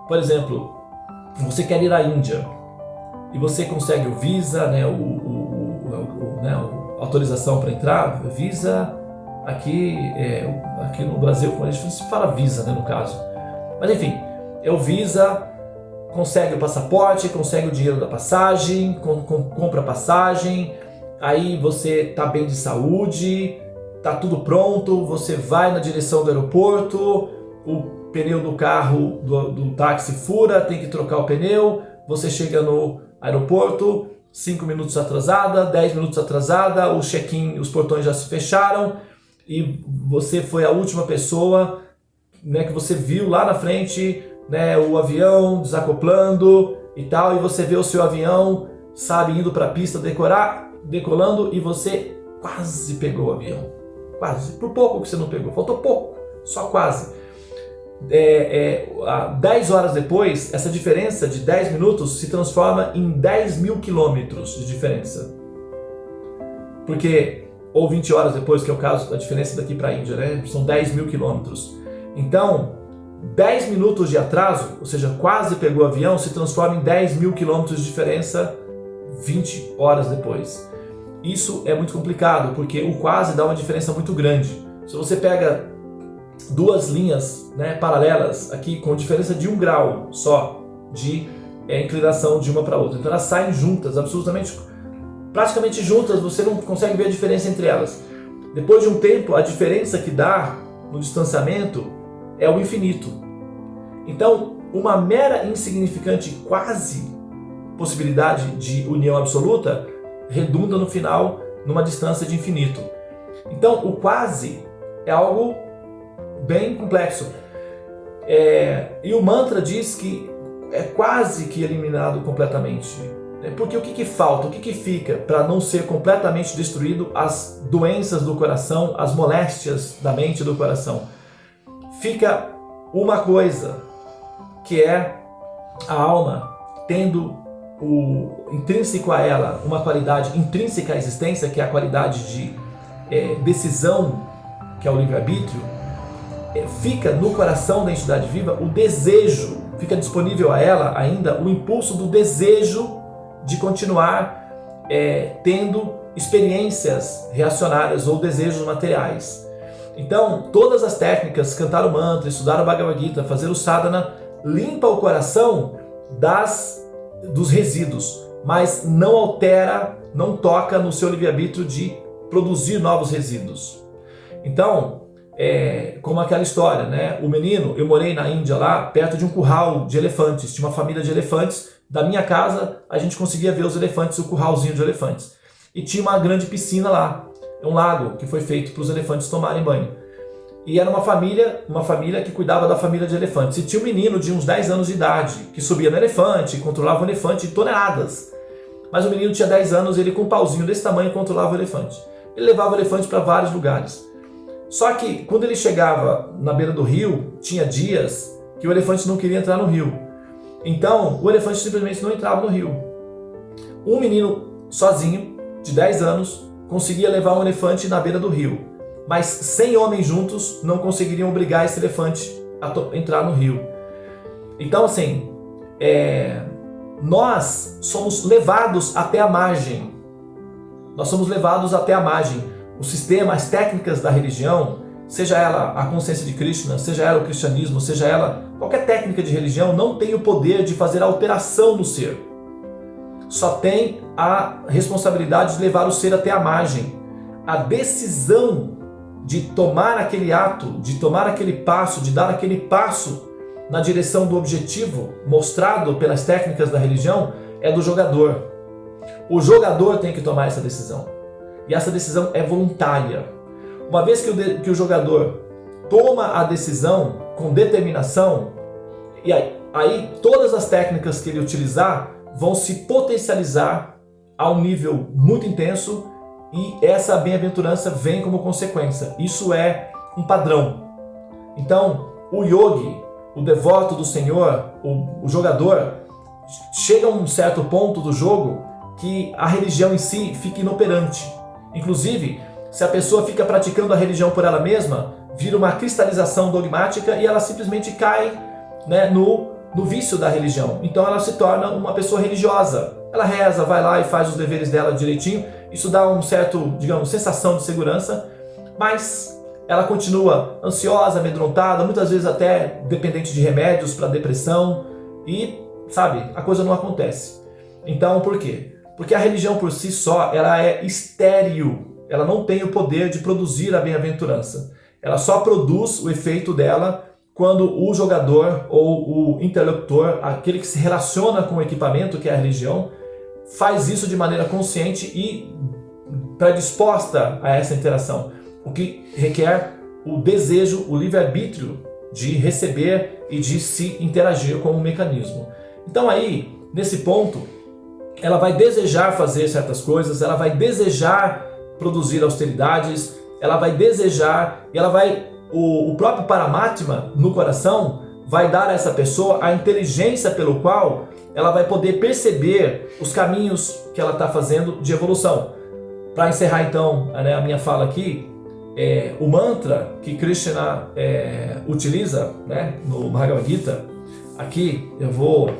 Por exemplo, você quer ir à Índia e você consegue o visa, né? A autorização para entrar, visa aqui no Brasil, a gente fala visa, né, no caso. Mas enfim, é o visa, consegue o passaporte, consegue o dinheiro da passagem, compra a passagem, aí você está bem de saúde, está tudo pronto, você vai na direção do aeroporto, o pneu do carro, do táxi fura, tem que trocar o pneu, você chega no aeroporto, 5 minutos atrasada, 10 minutos atrasada, o check-in, os portões já se fecharam e você foi a última pessoa, né, que você viu lá na frente, né, o avião desacoplando e tal, e você vê o seu avião, sabe, indo para a pista decolando, e você quase pegou o avião. Quase. Por pouco que você não pegou. Faltou pouco. Só quase. 10 horas depois, essa diferença de 10 minutos se transforma em 10 mil quilômetros de diferença. Porque, ou 20 horas depois, que é o caso da diferença daqui para a Índia, né? São 10 mil quilômetros. Então, 10 minutos de atraso, ou seja, quase pegou o avião, se transforma em 10 mil quilômetros de diferença 20 horas depois. Isso é muito complicado, porque o quase dá uma diferença muito grande. Se você pega duas linhas, né, paralelas, aqui com diferença de 1 grau só de inclinação de uma para outra, então elas saem juntas, praticamente juntas, você não consegue ver a diferença entre elas. Depois de um tempo, a diferença que dá no distanciamento é o infinito. Então, uma mera insignificante quase possibilidade de união absoluta redunda no final numa distância de infinito. Então, o quase é algo bem complexo. E o mantra diz que é quase que eliminado completamente. Porque o que falta, o que fica para não ser completamente destruído as doenças do coração, as moléstias da mente e do coração? Fica uma coisa, que é a alma tendo intrínseco a ela uma qualidade intrínseca à existência, que é a qualidade de decisão, que é o livre-arbítrio. Fica no coração da entidade viva o desejo, fica disponível a ela ainda o impulso do desejo de continuar tendo experiências reacionárias ou desejos materiais. Então, todas as técnicas, cantar o mantra, estudar o Bhagavad Gita, fazer o sadhana, limpa o coração dos resíduos, mas não altera, não toca no seu livre-arbítrio de produzir novos resíduos. Então, como aquela história, né? O menino, eu morei na Índia lá, perto de um curral de elefantes, tinha uma família de elefantes, da minha casa a gente conseguia ver os elefantes, o curralzinho de elefantes. E tinha uma grande piscina lá, um lago que foi feito para os elefantes tomarem banho. E era uma família que cuidava da família de elefantes. E tinha um menino de uns 10 anos de idade, que subia no elefante, controlava o elefante em toneladas. Mas o menino tinha 10 anos, ele com um pauzinho desse tamanho controlava o elefante. Ele levava o elefante para vários lugares. Só que quando ele chegava na beira do rio, tinha dias que o elefante não queria entrar no rio. Então o elefante simplesmente não entrava no rio. Um menino sozinho, de 10 anos, conseguia levar um elefante na beira do rio. Mas 100 homens juntos não conseguiriam obrigar esse elefante a entrar no rio. Então assim, nós somos levados até a margem. Nós somos levados até a margem. O sistema, as técnicas da religião, seja ela a consciência de Krishna, seja ela o cristianismo, seja ela qualquer técnica de religião, não tem o poder de fazer alteração no ser. Só tem a responsabilidade de levar o ser até a margem. A decisão de tomar aquele ato, de tomar aquele passo, de dar aquele passo na direção do objetivo mostrado pelas técnicas da religião é do jogador. O jogador tem que tomar essa decisão. E essa decisão é voluntária. Uma vez que o jogador toma a decisão com determinação, e aí todas as técnicas que ele utilizar vão se potencializar a um nível muito intenso, e essa bem-aventurança vem como consequência. Isso é um padrão. Então, o yogi, o devoto do Senhor, o jogador, chega a um certo ponto do jogo que a religião em si fica inoperante. Inclusive, se a pessoa fica praticando a religião por ela mesma, vira uma cristalização dogmática e ela simplesmente cai, né, no vício da religião. Então ela se torna uma pessoa religiosa. Ela reza, vai lá e faz os deveres dela direitinho. Isso dá um certo, digamos, sensação de segurança, mas ela continua ansiosa, amedrontada, muitas vezes até dependente de remédios para depressão e, sabe, a coisa não acontece. Então, por quê? Porque a religião por si só, ela é estéril. Ela não tem o poder de produzir a bem-aventurança. Ela só produz o efeito dela quando o jogador ou o interlocutor, aquele que se relaciona com o equipamento, que é a religião, faz isso de maneira consciente e predisposta a essa interação. O que requer o desejo, o livre-arbítrio de receber e de se interagir com o mecanismo. Então aí, nesse ponto, ela vai desejar fazer certas coisas, ela vai desejar produzir austeridades, ela vai desejar, e ela vai, o próprio Paramatma no coração vai dar a essa pessoa a inteligência pelo qual ela vai poder perceber os caminhos que ela está fazendo de evolução. Para encerrar então a minha fala aqui, o mantra que Krishna utiliza, né, no Bhagavad Gita, aqui eu vou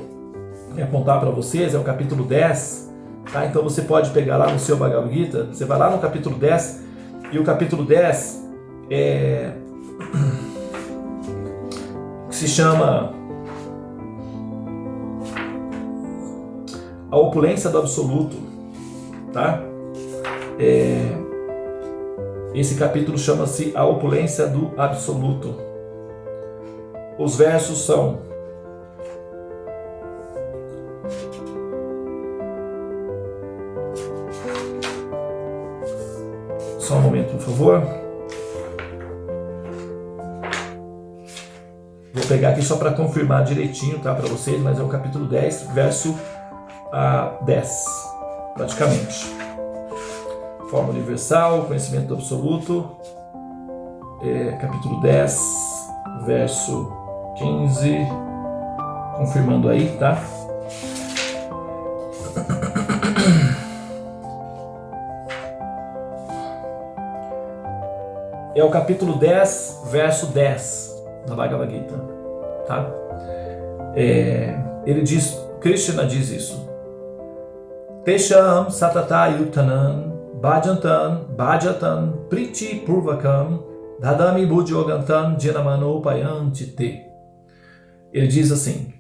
apontar para vocês, é o capítulo 10, tá? Então você pode pegar lá no seu Bhagavad Gita, você vai lá no capítulo 10, e o capítulo 10 se chama A Opulência do Absoluto, tá? Esse capítulo chama-se A Opulência do Absoluto. Os versos são: só um momento, por favor. Vou pegar aqui só para confirmar direitinho, tá, para vocês, mas é o capítulo 10, verso 10, praticamente. Forma universal, conhecimento do absoluto, capítulo 10, verso 15, confirmando aí, tá? É o capítulo 10, verso 10 da Bhagavad Gita, tá? Ele diz, Krishna diz isso: Tesham satata yuktanam bhajatan priti purvakam dadami bhujyogantam janamano payanti te. Ele diz assim: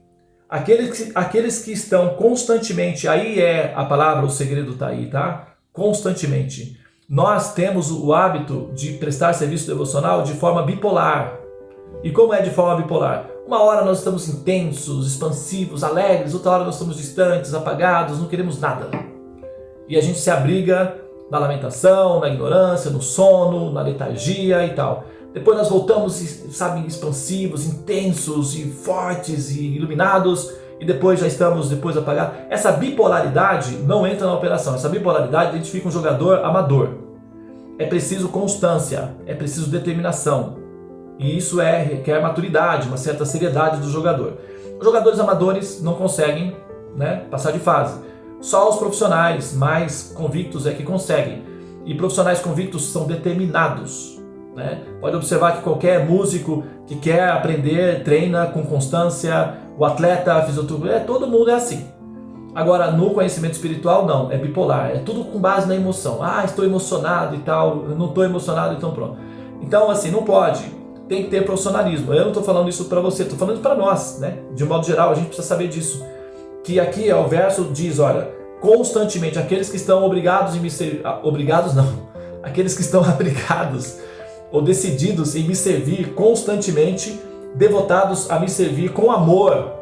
Aqueles que estão constantemente, aí é a palavra, o segredo está aí, tá? Constantemente. Nós temos o hábito de prestar serviço devocional de forma bipolar. E como é de forma bipolar? Uma hora nós estamos intensos, expansivos, alegres, outra hora nós estamos distantes, apagados, não queremos nada. E a gente se abriga na lamentação, na ignorância, no sono, na letargia e tal. Depois nós voltamos, sabe, expansivos, intensos e fortes e iluminados, e depois já estamos apagados. Essa bipolaridade não entra na operação. Essa bipolaridade identifica um jogador amador. É preciso constância, é preciso determinação. E isso requer maturidade, uma certa seriedade do jogador. Os jogadores amadores não conseguem, né, passar de fase. Só os profissionais mais convictos é que conseguem. E profissionais convictos são determinados. Né? Pode observar que qualquer músico que quer aprender, treina com constância, o atleta, fisioterapeuta, todo mundo é assim. Agora, no conhecimento espiritual, não, é bipolar, é tudo com base na emoção. Ah, estou emocionado e tal, não estou emocionado, então pronto. Então, assim, não pode, tem que ter profissionalismo. Eu não estou falando isso para você, estou falando para nós, né? De um modo geral, a gente precisa saber disso. Que aqui o verso diz, olha, constantemente, aqueles que estão obrigados em me servir, obrigados não, aqueles que estão obrigados ou decididos em me servir constantemente, devotados a me servir com amor.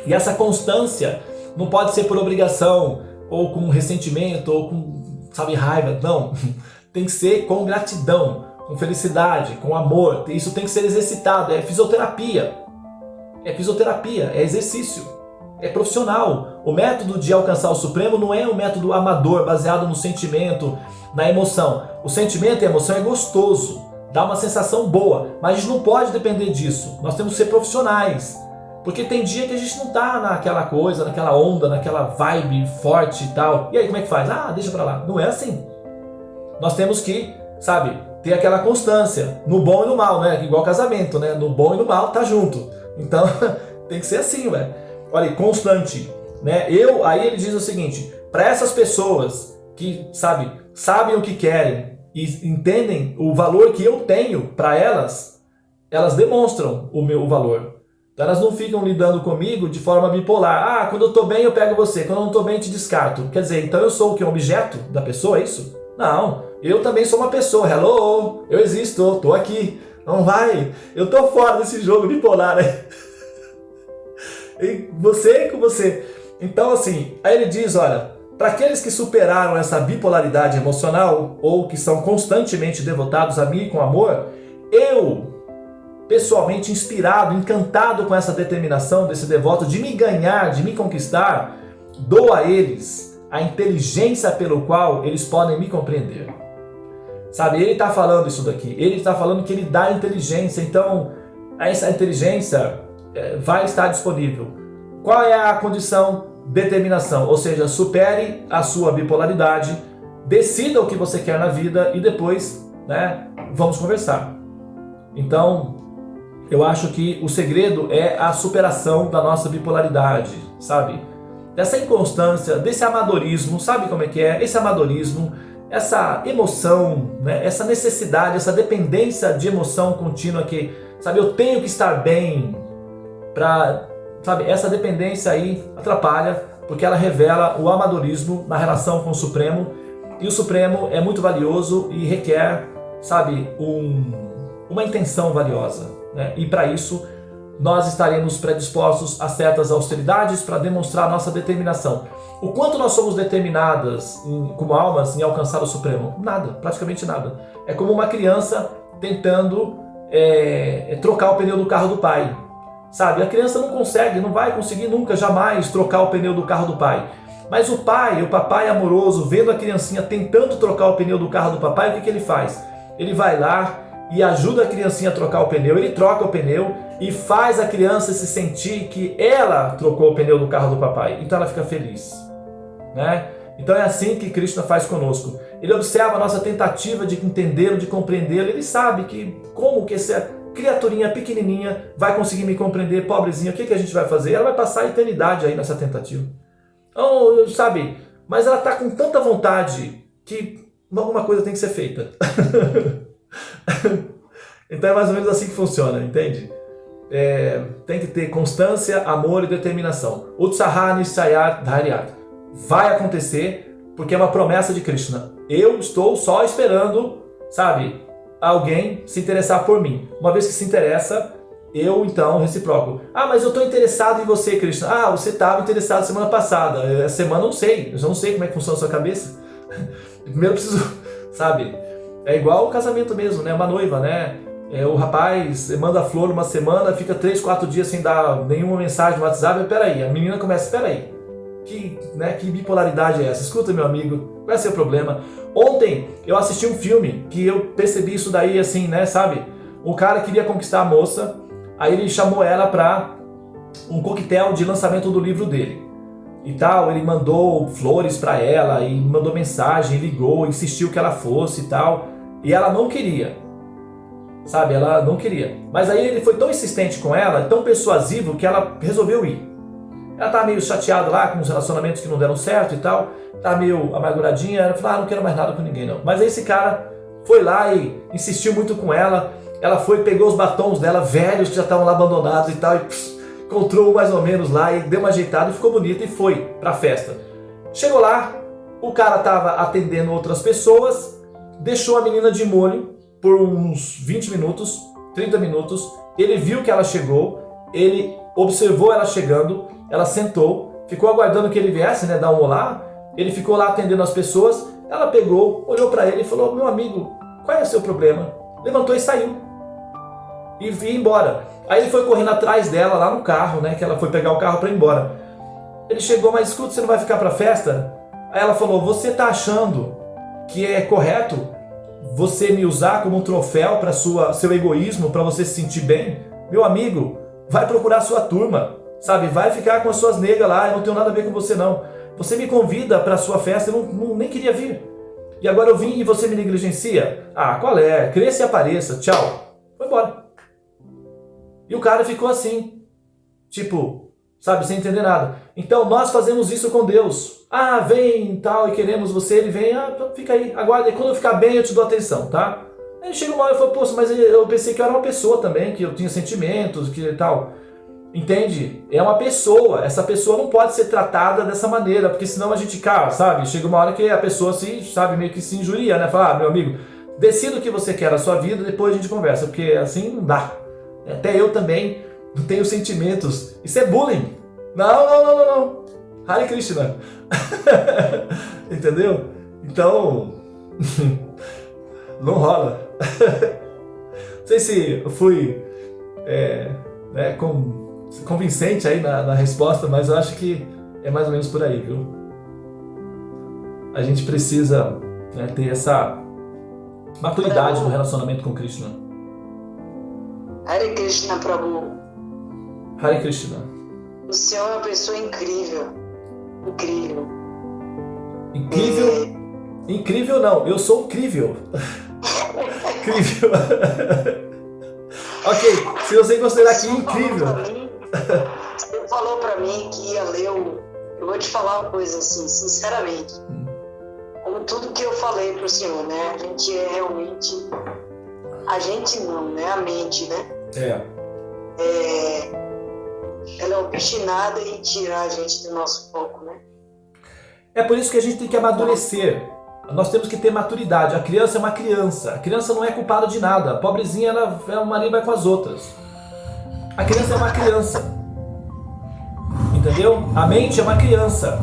E essa constância não pode ser por obrigação, ou com ressentimento, ou com, sabe, raiva, não. Tem que ser com gratidão, com felicidade, com amor. Isso tem que ser exercitado, é fisioterapia. É fisioterapia, é exercício, é profissional. O método de alcançar o Supremo não é um método amador, baseado no sentimento, na emoção. O sentimento e a emoção é gostoso, dá uma sensação boa, mas a gente não pode depender disso. Nós temos que ser profissionais, porque tem dia que a gente não tá naquela coisa, naquela onda, naquela vibe forte e tal. E aí como é que faz? Ah, deixa pra lá. Não é assim. Nós temos que, sabe, ter aquela constância, no bom e no mal, né? Igual casamento, né? No bom e no mal tá junto. Então tem que ser assim, velho. Olha, constante, né? Aí ele diz o seguinte: para essas pessoas que, sabem o que querem e entendem o valor que eu tenho para elas, elas demonstram o meu valor. Então elas não ficam lidando comigo de forma bipolar. Ah, quando eu tô bem eu pego você, quando eu não tô bem eu te descarto. Quer dizer, então eu sou o que? Um objeto da pessoa, é isso? Não, eu também sou uma pessoa. Hello, eu existo, tô aqui. Não vai, eu tô fora desse jogo bipolar, né? E você com você. Então assim, aí ele diz, olha, para aqueles que superaram essa bipolaridade emocional ou que são constantemente devotados a mim com amor, eu, pessoalmente inspirado, encantado com essa determinação desse devoto de me ganhar, de me conquistar, dou a eles a inteligência pelo qual eles podem me compreender. Sabe, ele está falando isso daqui, ele está falando que ele dá inteligência, então essa inteligência vai estar disponível. Qual é a condição? Determinação, ou seja, supere a sua bipolaridade, decida o que você quer na vida e depois, né, vamos conversar. Então, eu acho que o segredo é a superação da nossa bipolaridade, sabe? Dessa inconstância, desse amadorismo, sabe como é que é? Esse amadorismo, essa emoção, né? Essa necessidade, essa dependência de emoção contínua que, sabe, eu tenho que estar bem para, sabe, essa dependência aí atrapalha, porque ela revela o amadorismo na relação com o Supremo, e o Supremo é muito valioso e requer, sabe, uma intenção valiosa, né? E para isso nós estaremos predispostos a certas austeridades para demonstrar nossa determinação. O quanto nós somos determinadas como almas em alcançar o Supremo? Nada, praticamente nada. É como uma criança tentando trocar o pneu do carro do pai. Sabe, a criança não consegue, não vai conseguir nunca, jamais trocar o pneu do carro do pai. Mas o papai amoroso, vendo a criancinha tentando trocar o pneu do carro do papai, o que ele faz? Ele vai lá e ajuda a criancinha a trocar o pneu, ele troca o pneu e faz a criança se sentir que ela trocou o pneu do carro do papai. Então ela fica feliz, né? Então é assim que Krishna faz conosco. Ele observa a nossa tentativa de entendê-lo, de compreendê-lo. Ele sabe que como que essa criaturinha pequenininha vai conseguir me compreender, pobrezinha, o que a gente vai fazer? Ela vai passar a eternidade aí nessa tentativa. Então, sabe, mas ela está com tanta vontade que alguma coisa tem que ser feita. Então é mais ou menos assim que funciona, entende? tem que ter constância, amor e determinação. Utsaha Nishchayat Dharyat. Vai acontecer, porque é uma promessa de Krishna. Eu estou só esperando, sabe, alguém se interessar por mim. Uma vez que se interessa, eu então reciproco. Ah, mas eu estou interessado em você, Krishna. Ah, você estava interessado semana passada. Essa semana eu não sei. Eu já não sei como é que funciona a sua cabeça. Primeiro eu preciso, sabe? É igual o casamento mesmo, né? Uma noiva, né? O rapaz manda flor uma semana, fica 3, 4 dias sem dar nenhuma mensagem no WhatsApp. Peraí, a menina começa, peraí. Que bipolaridade é essa? Escuta, meu amigo, qual é o seu problema? Ontem eu assisti um filme que eu percebi isso daí assim, né? Sabe? O cara queria conquistar a moça, aí ele chamou ela para um coquetel de lançamento do livro dele. E tal, ele mandou flores para ela, e mandou mensagem, ligou, insistiu que ela fosse e tal. E ela não queria. Sabe, ela não queria. Mas aí ele foi tão insistente com ela, tão persuasivo, que ela resolveu ir. Ela estava meio chateada lá com os relacionamentos que não deram certo e tal. Estava meio amarguradinha. Ela falou, não quero mais nada com ninguém não. Mas aí esse cara foi lá e insistiu muito com ela. Ela foi, pegou os batons dela, velhos, que já estavam lá abandonados e tal. E encontrou mais ou menos lá e deu uma ajeitada e ficou bonita e foi pra festa. Chegou lá, o cara estava atendendo outras pessoas, deixou a menina de molho por uns 20 minutos, 30 minutos. Ele viu que ela chegou, ele observou ela chegando, ela sentou, ficou aguardando que ele viesse, né, dar um olá. Ele ficou lá atendendo as pessoas. Ela pegou, olhou para ele e falou, meu amigo, qual é o seu problema? Levantou e saiu. E ia embora. Aí ele foi correndo atrás dela lá no carro, né, que ela foi pegar o carro para ir embora. Ele chegou, mas escuta, você não vai ficar para a festa? Aí ela falou, você tá achando que é correto você me usar como um troféu para seu egoísmo, para você se sentir bem? Meu amigo, vai procurar sua turma, sabe? Vai ficar com as suas negas lá, eu não tenho nada a ver com você não. Você me convida para a sua festa, eu nem queria vir. E agora eu vim e você me negligencia? Ah, qual é? Cresça e apareça, tchau. Foi embora. E o cara ficou assim, tipo, sabe, sem entender nada. Então nós fazemos isso com Deus. Ah, vem tal, e queremos você, ele vem, fica aí, aguarda, e quando eu ficar bem eu te dou atenção, tá? Aí chega uma hora e fala, poxa, mas eu pensei que eu era uma pessoa também, que eu tinha sentimentos, que tal. Entende? É uma pessoa, essa pessoa não pode ser tratada dessa maneira, porque senão a gente, cara, sabe, chega uma hora que a pessoa se, sabe, meio que se injuria, né? Fala, meu amigo, decida o que você quer na sua vida, depois a gente conversa, porque assim não dá. Até eu também não tenho sentimentos. Isso é bullying. Não. Hare Krishna. Entendeu? Então, não rola. Não sei se eu fui convincente aí na resposta, mas eu acho que é mais ou menos por aí, viu? A gente precisa, né, ter essa maturidade no relacionamento com Krishna. Hare Krishna, Prabhu. Hare Krishna. O senhor é uma pessoa incrível. Incrível. Incrível? Incrível não, eu sou incrível. Incrível. Ok, se você considerar aqui incrível. Você falou pra mim que ia ler o... Eu vou te falar uma coisa assim, sinceramente. Como tudo que eu falei pro senhor, né? A gente é realmente... A gente não, né? A mente, né? Ela é obstinada em tirar a gente do nosso foco, né? É por isso que a gente tem que amadurecer. Nós temos que ter maturidade. A criança é uma criança. A criança não é culpada de nada. A pobrezinha, ela Maria vai com as outras. A criança é uma criança. Entendeu? A mente é uma criança.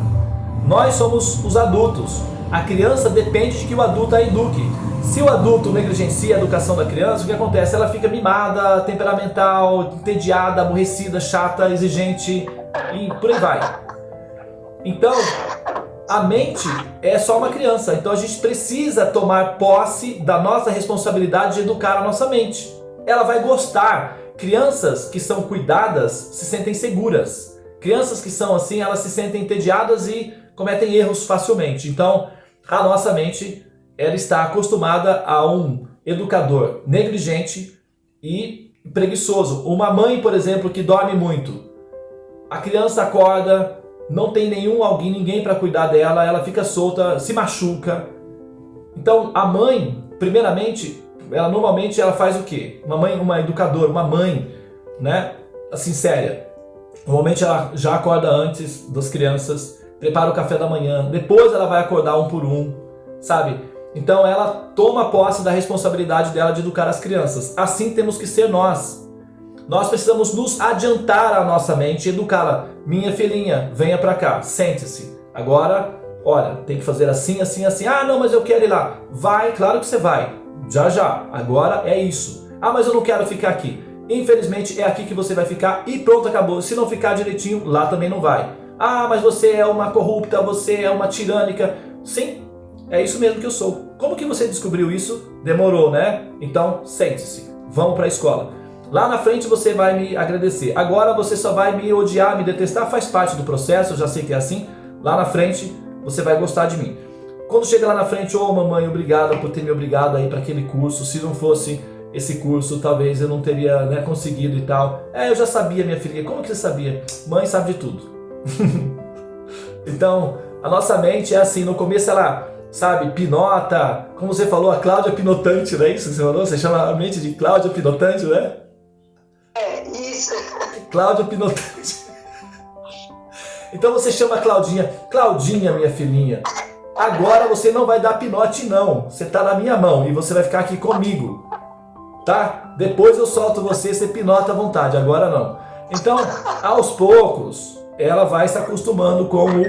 Nós somos os adultos. A criança depende de que o adulto a eduque. Se o adulto negligencia a educação da criança, o que acontece? Ela fica mimada, temperamental, entediada, aborrecida, chata, exigente e por aí vai. Então, a mente é só uma criança. Então a gente precisa tomar posse da nossa responsabilidade de educar a nossa mente. Ela vai gostar. Crianças que são cuidadas se sentem seguras. Crianças que são assim, elas se sentem entediadas e cometem erros facilmente. Então, a nossa mente, ela está acostumada a um educador negligente e preguiçoso. Uma mãe, por exemplo, que dorme muito. A criança acorda, não tem ninguém para cuidar dela, ela fica solta, se machuca. Então, a mãe, primeiramente, ela normalmente faz o quê? Uma educadora, uma mãe, né, assim, séria. Normalmente ela já acorda antes das crianças, prepara o café da manhã, depois ela vai acordar um por um, sabe? Então ela toma posse da responsabilidade dela de educar as crianças. Assim temos que ser nós. Nós precisamos nos adiantar à nossa mente e educá-la. Minha filhinha, venha pra cá, sente-se. Agora, olha, tem que fazer assim, assim, assim. Ah, não, mas eu quero ir lá. Vai, claro que você vai. Já, já. Agora é isso. Ah, mas eu não quero ficar aqui. Infelizmente é aqui que você vai ficar e pronto, acabou. Se não ficar direitinho, lá também não vai. Ah, mas você é uma corrupta, você é uma tirânica. Sim, é isso mesmo que eu sou. Como que você descobriu isso? Demorou, né? Então, sente-se. Vamos para a escola. Lá na frente você vai me agradecer. Agora você só vai me odiar, me detestar. Faz parte do processo, eu já sei que é assim. Lá na frente você vai gostar de mim. Quando chega lá na frente, ô mamãe, obrigada por ter me obrigado a ir para aquele curso. Se não fosse esse curso, talvez eu não teria, né, conseguido e tal. É, eu já sabia, minha filha. Como que você sabia? Mãe sabe de tudo. Então, a nossa mente é assim, no começo ela, sabe, pinota, como você falou, a Cláudia Pinotante, não é isso que você falou? Você chama a mente de Cláudia Pinotante, não é? É, isso. Cláudia Pinotante. Então você chama a Claudinha, Claudinha, minha filhinha, agora você não vai dar pinote não, você tá na minha mão e você vai ficar aqui comigo, tá? Depois eu solto você pinota à vontade, agora não. Então, aos poucos, ela vai se acostumando com o,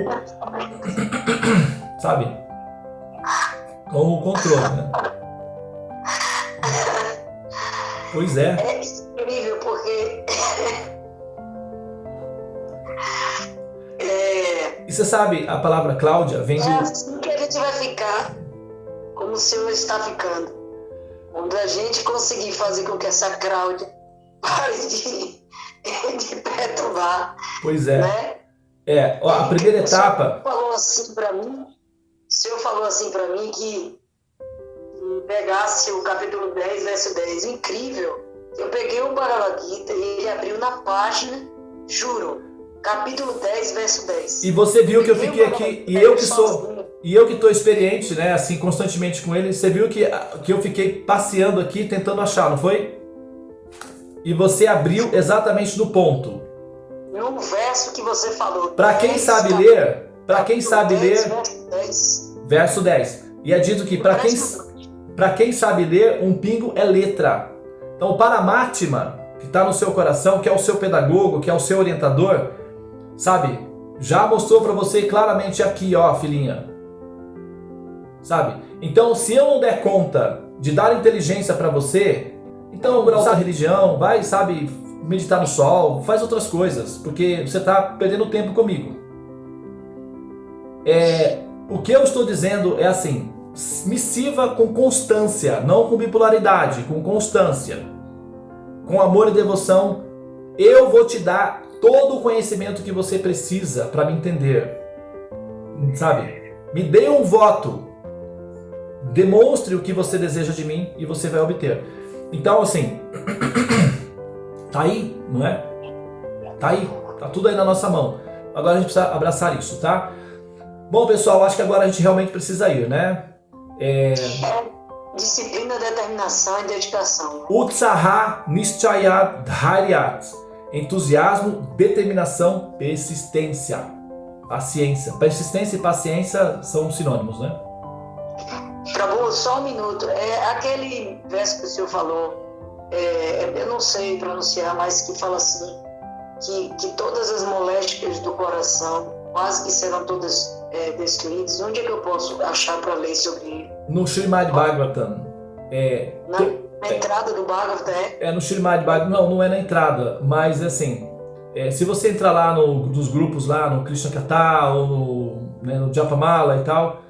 sabe, com o controle, né? Pois é. É incrível porque E você sabe, a palavra Cláudia vem é do... assim que a gente vai ficar como o Senhor está ficando. Quando a gente conseguir fazer com que essa Cláudia pare de perturbar, Pois é. né? É, ó, a primeira etapa... O Senhor falou assim para mim que pegasse o capítulo 10, verso 10. Incrível. Eu peguei o Bhagavad Gita e ele abriu na página, juro, capítulo 10, verso 10. E você viu que eu fiquei aqui, e eu que estou experiente, né, assim, constantemente com ele, você viu que eu fiquei passeando aqui tentando achar, não foi? E você abriu exatamente no ponto. No verso que você falou. Para quem sabe ler, verso 10. E é dito que para quem sabe ler, um pingo é letra. Então o Paramatma, que está no seu coração, que é o seu pedagogo, que é o seu orientador, sabe, já mostrou para você claramente aqui, ó, filhinha. Sabe? Então, se eu não der conta de dar inteligência para você, então usar religião, vai, sabe, meditar no sol, faz outras coisas, porque você está perdendo tempo comigo. O que eu estou dizendo é assim, me sirva com constância, não com bipolaridade, com constância, com amor e devoção. Eu vou te dar todo o conhecimento que você precisa para me entender, sabe? Me dê um voto, demonstre o que você deseja de mim e você vai obter. Então, assim, tá aí, não é? Tá aí, tá tudo aí na nossa mão. Agora a gente precisa abraçar isso, tá? Bom, pessoal, acho que agora a gente realmente precisa ir, né? Disciplina, determinação e dedicação. Utsaha Nischayat Dharyat. Entusiasmo, determinação, persistência. Paciência. Persistência e paciência são sinônimos, né? Prabhu, só um minuto. Aquele verso que o senhor falou, eu não sei pronunciar, mas que fala assim, que todas as moléstias do coração quase que serão todas destruídas. Onde é que eu posso achar para ler sobre ele? No Srimad Bhagavatam. Na entrada do Bhagavatam, no Srimad Bhagavatam. Não é na entrada, mas assim, se você entrar lá nos grupos lá, no Krishna Katha, ou no Japamala e tal,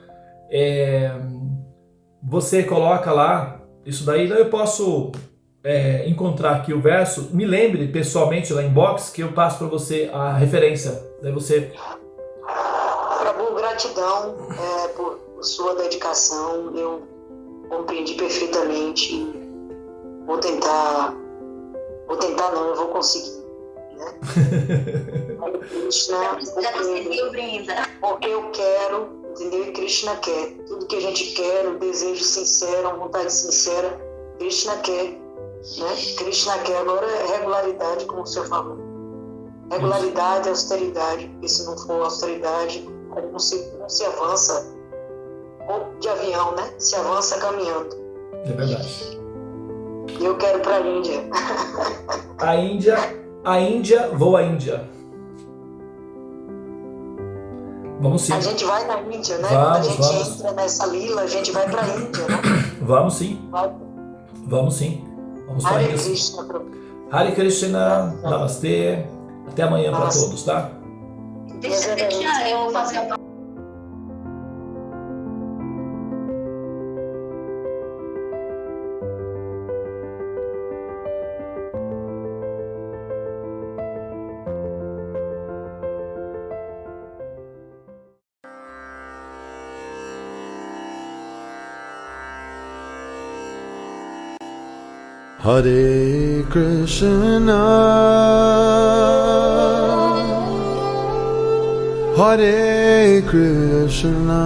você coloca lá, isso daí, eu posso encontrar aqui o verso, me lembre pessoalmente lá em inbox que eu passo para você a referência, daí você... Prabhu, gratidão por sua dedicação, eu compreendi perfeitamente, vou tentar não, eu vou conseguir, né? Krishna, Já conseguiu, Brinda. porque eu quero, entendeu? E Krishna quer. Tudo que a gente quer, um desejo sincero, uma vontade sincera, Krishna quer Né? Krishna quer agora regularidade, como o senhor falou. Regularidade, austeridade, porque se não for austeridade, não se avança. Ou de avião, né? Se avança caminhando. É verdade. E eu quero ir para a Índia. Vou à Índia. Vamos sim. A gente vai na Índia, né? Vamos, Quando a gente vamos. entra nessa lila, a gente vai para a Índia, né? Vamos sim. Vai. Vamos sim. Vamos para a Hare Índia sim. Krishna, Prabhu. Hare Krishna, Namastê. Até amanhã para Namastê. todos, tá? Deixa eu fazer uma Hare Krishna, Hare Krishna,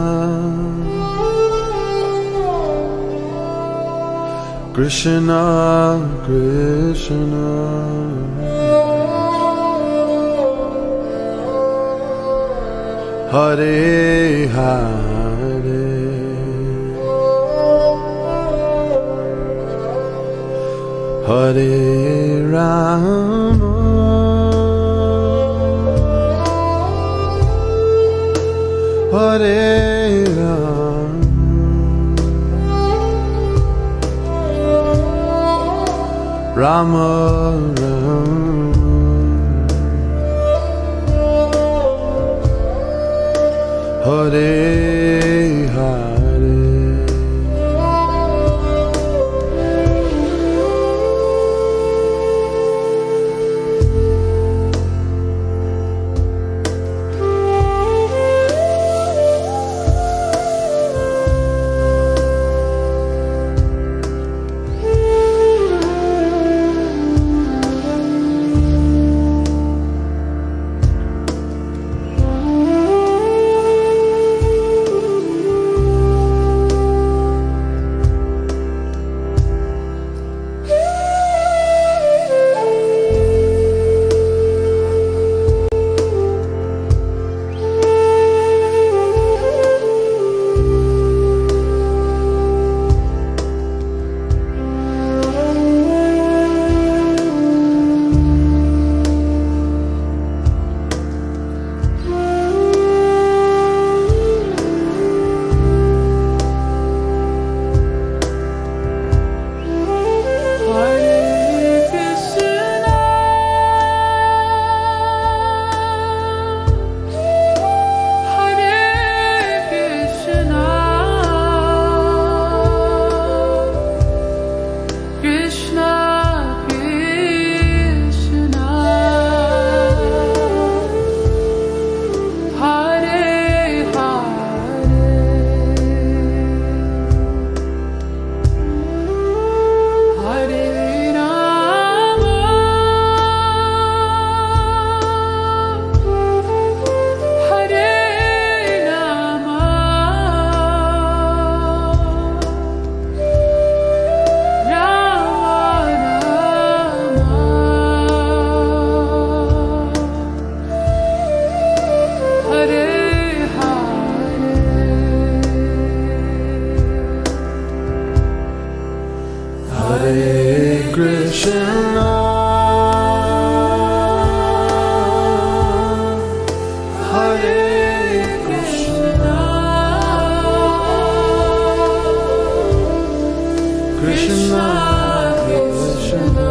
Krishna Krishna, Hare Hare, Hare Rama, Hare Rama, Rama Rama, Hare Hare. Hare Krishna, Hare Krishna, Krishna Krishna,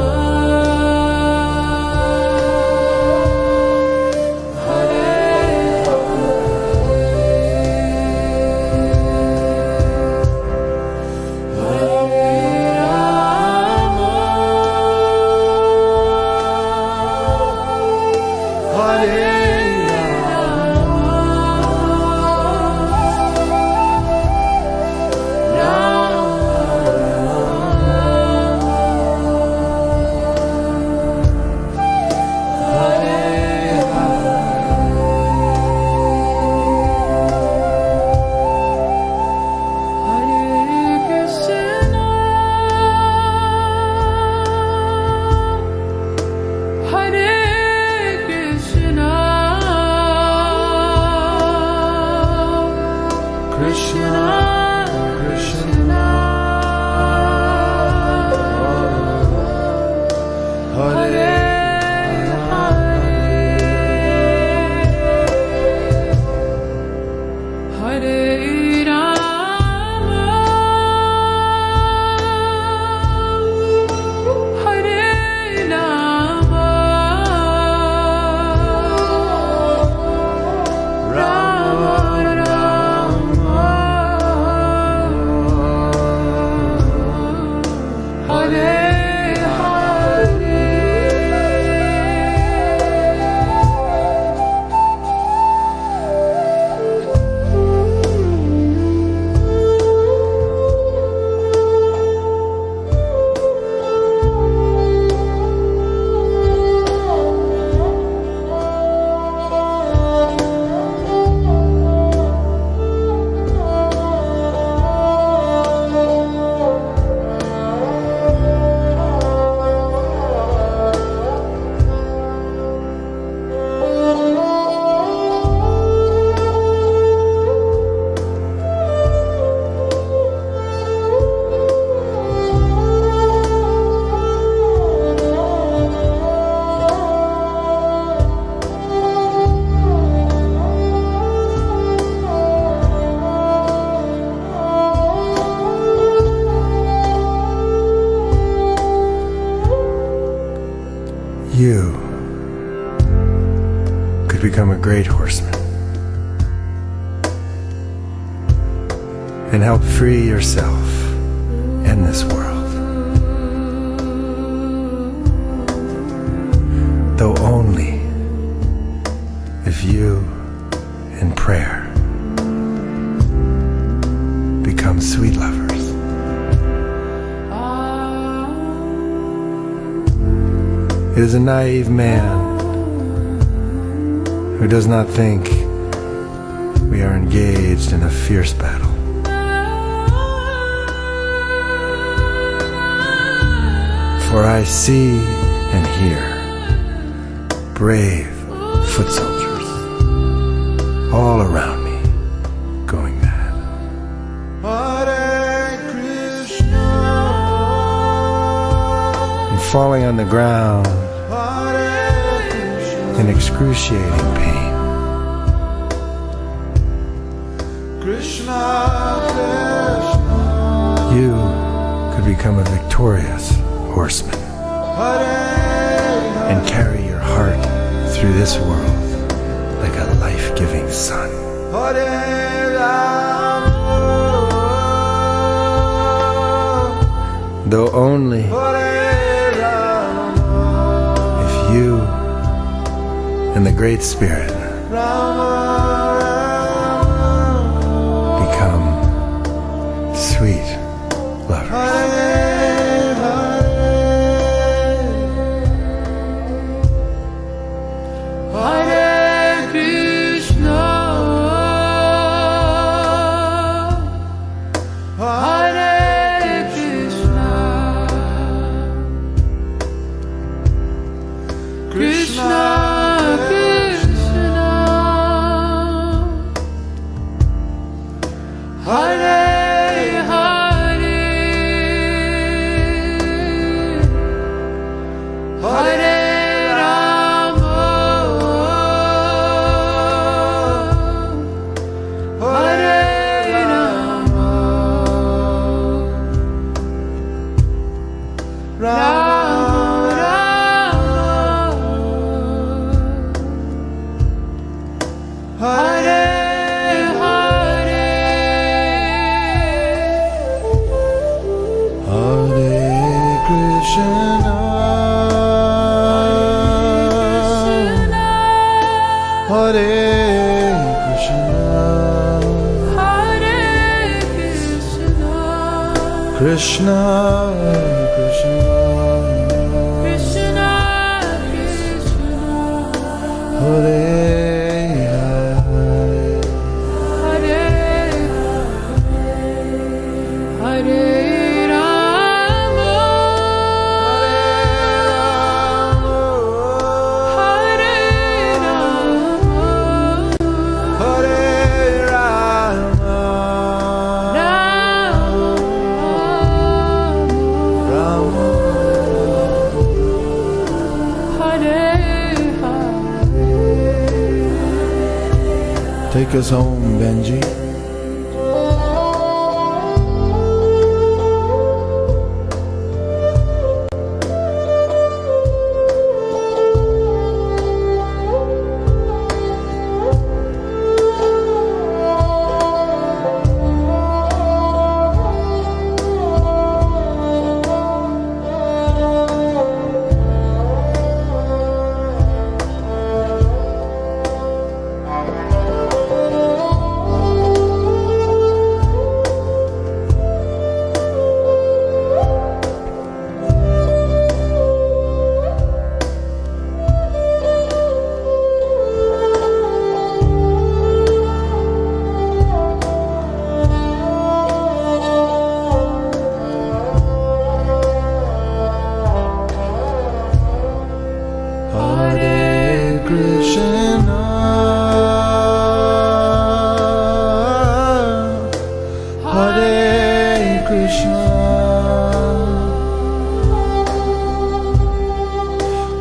Hare Rama, you could become a great horseman and help free yourself and this world, though only if you in prayer become sweet lovers. It is a naive man who does not think we are engaged in a fierce battle. For I see and hear brave foot soldiers all around me going mad. And falling on the ground in excruciating pain. You could become a victorious horseman and carry your heart through this world like a life-giving sun. Though only if you and the Great Spirit become sweet lovers. Krishna, Krishna, Krishna, Krishna, Hare Hare, Hare Hare Rama, Hare Rama, Hare Rama, Take us home, Benji.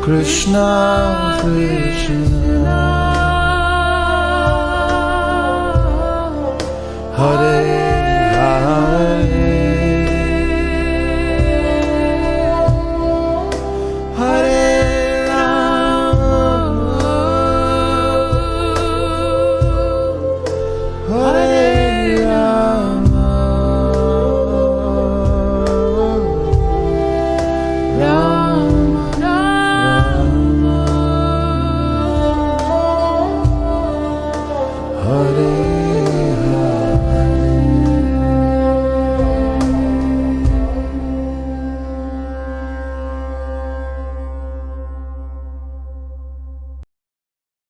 Krishna, Krishna, Hare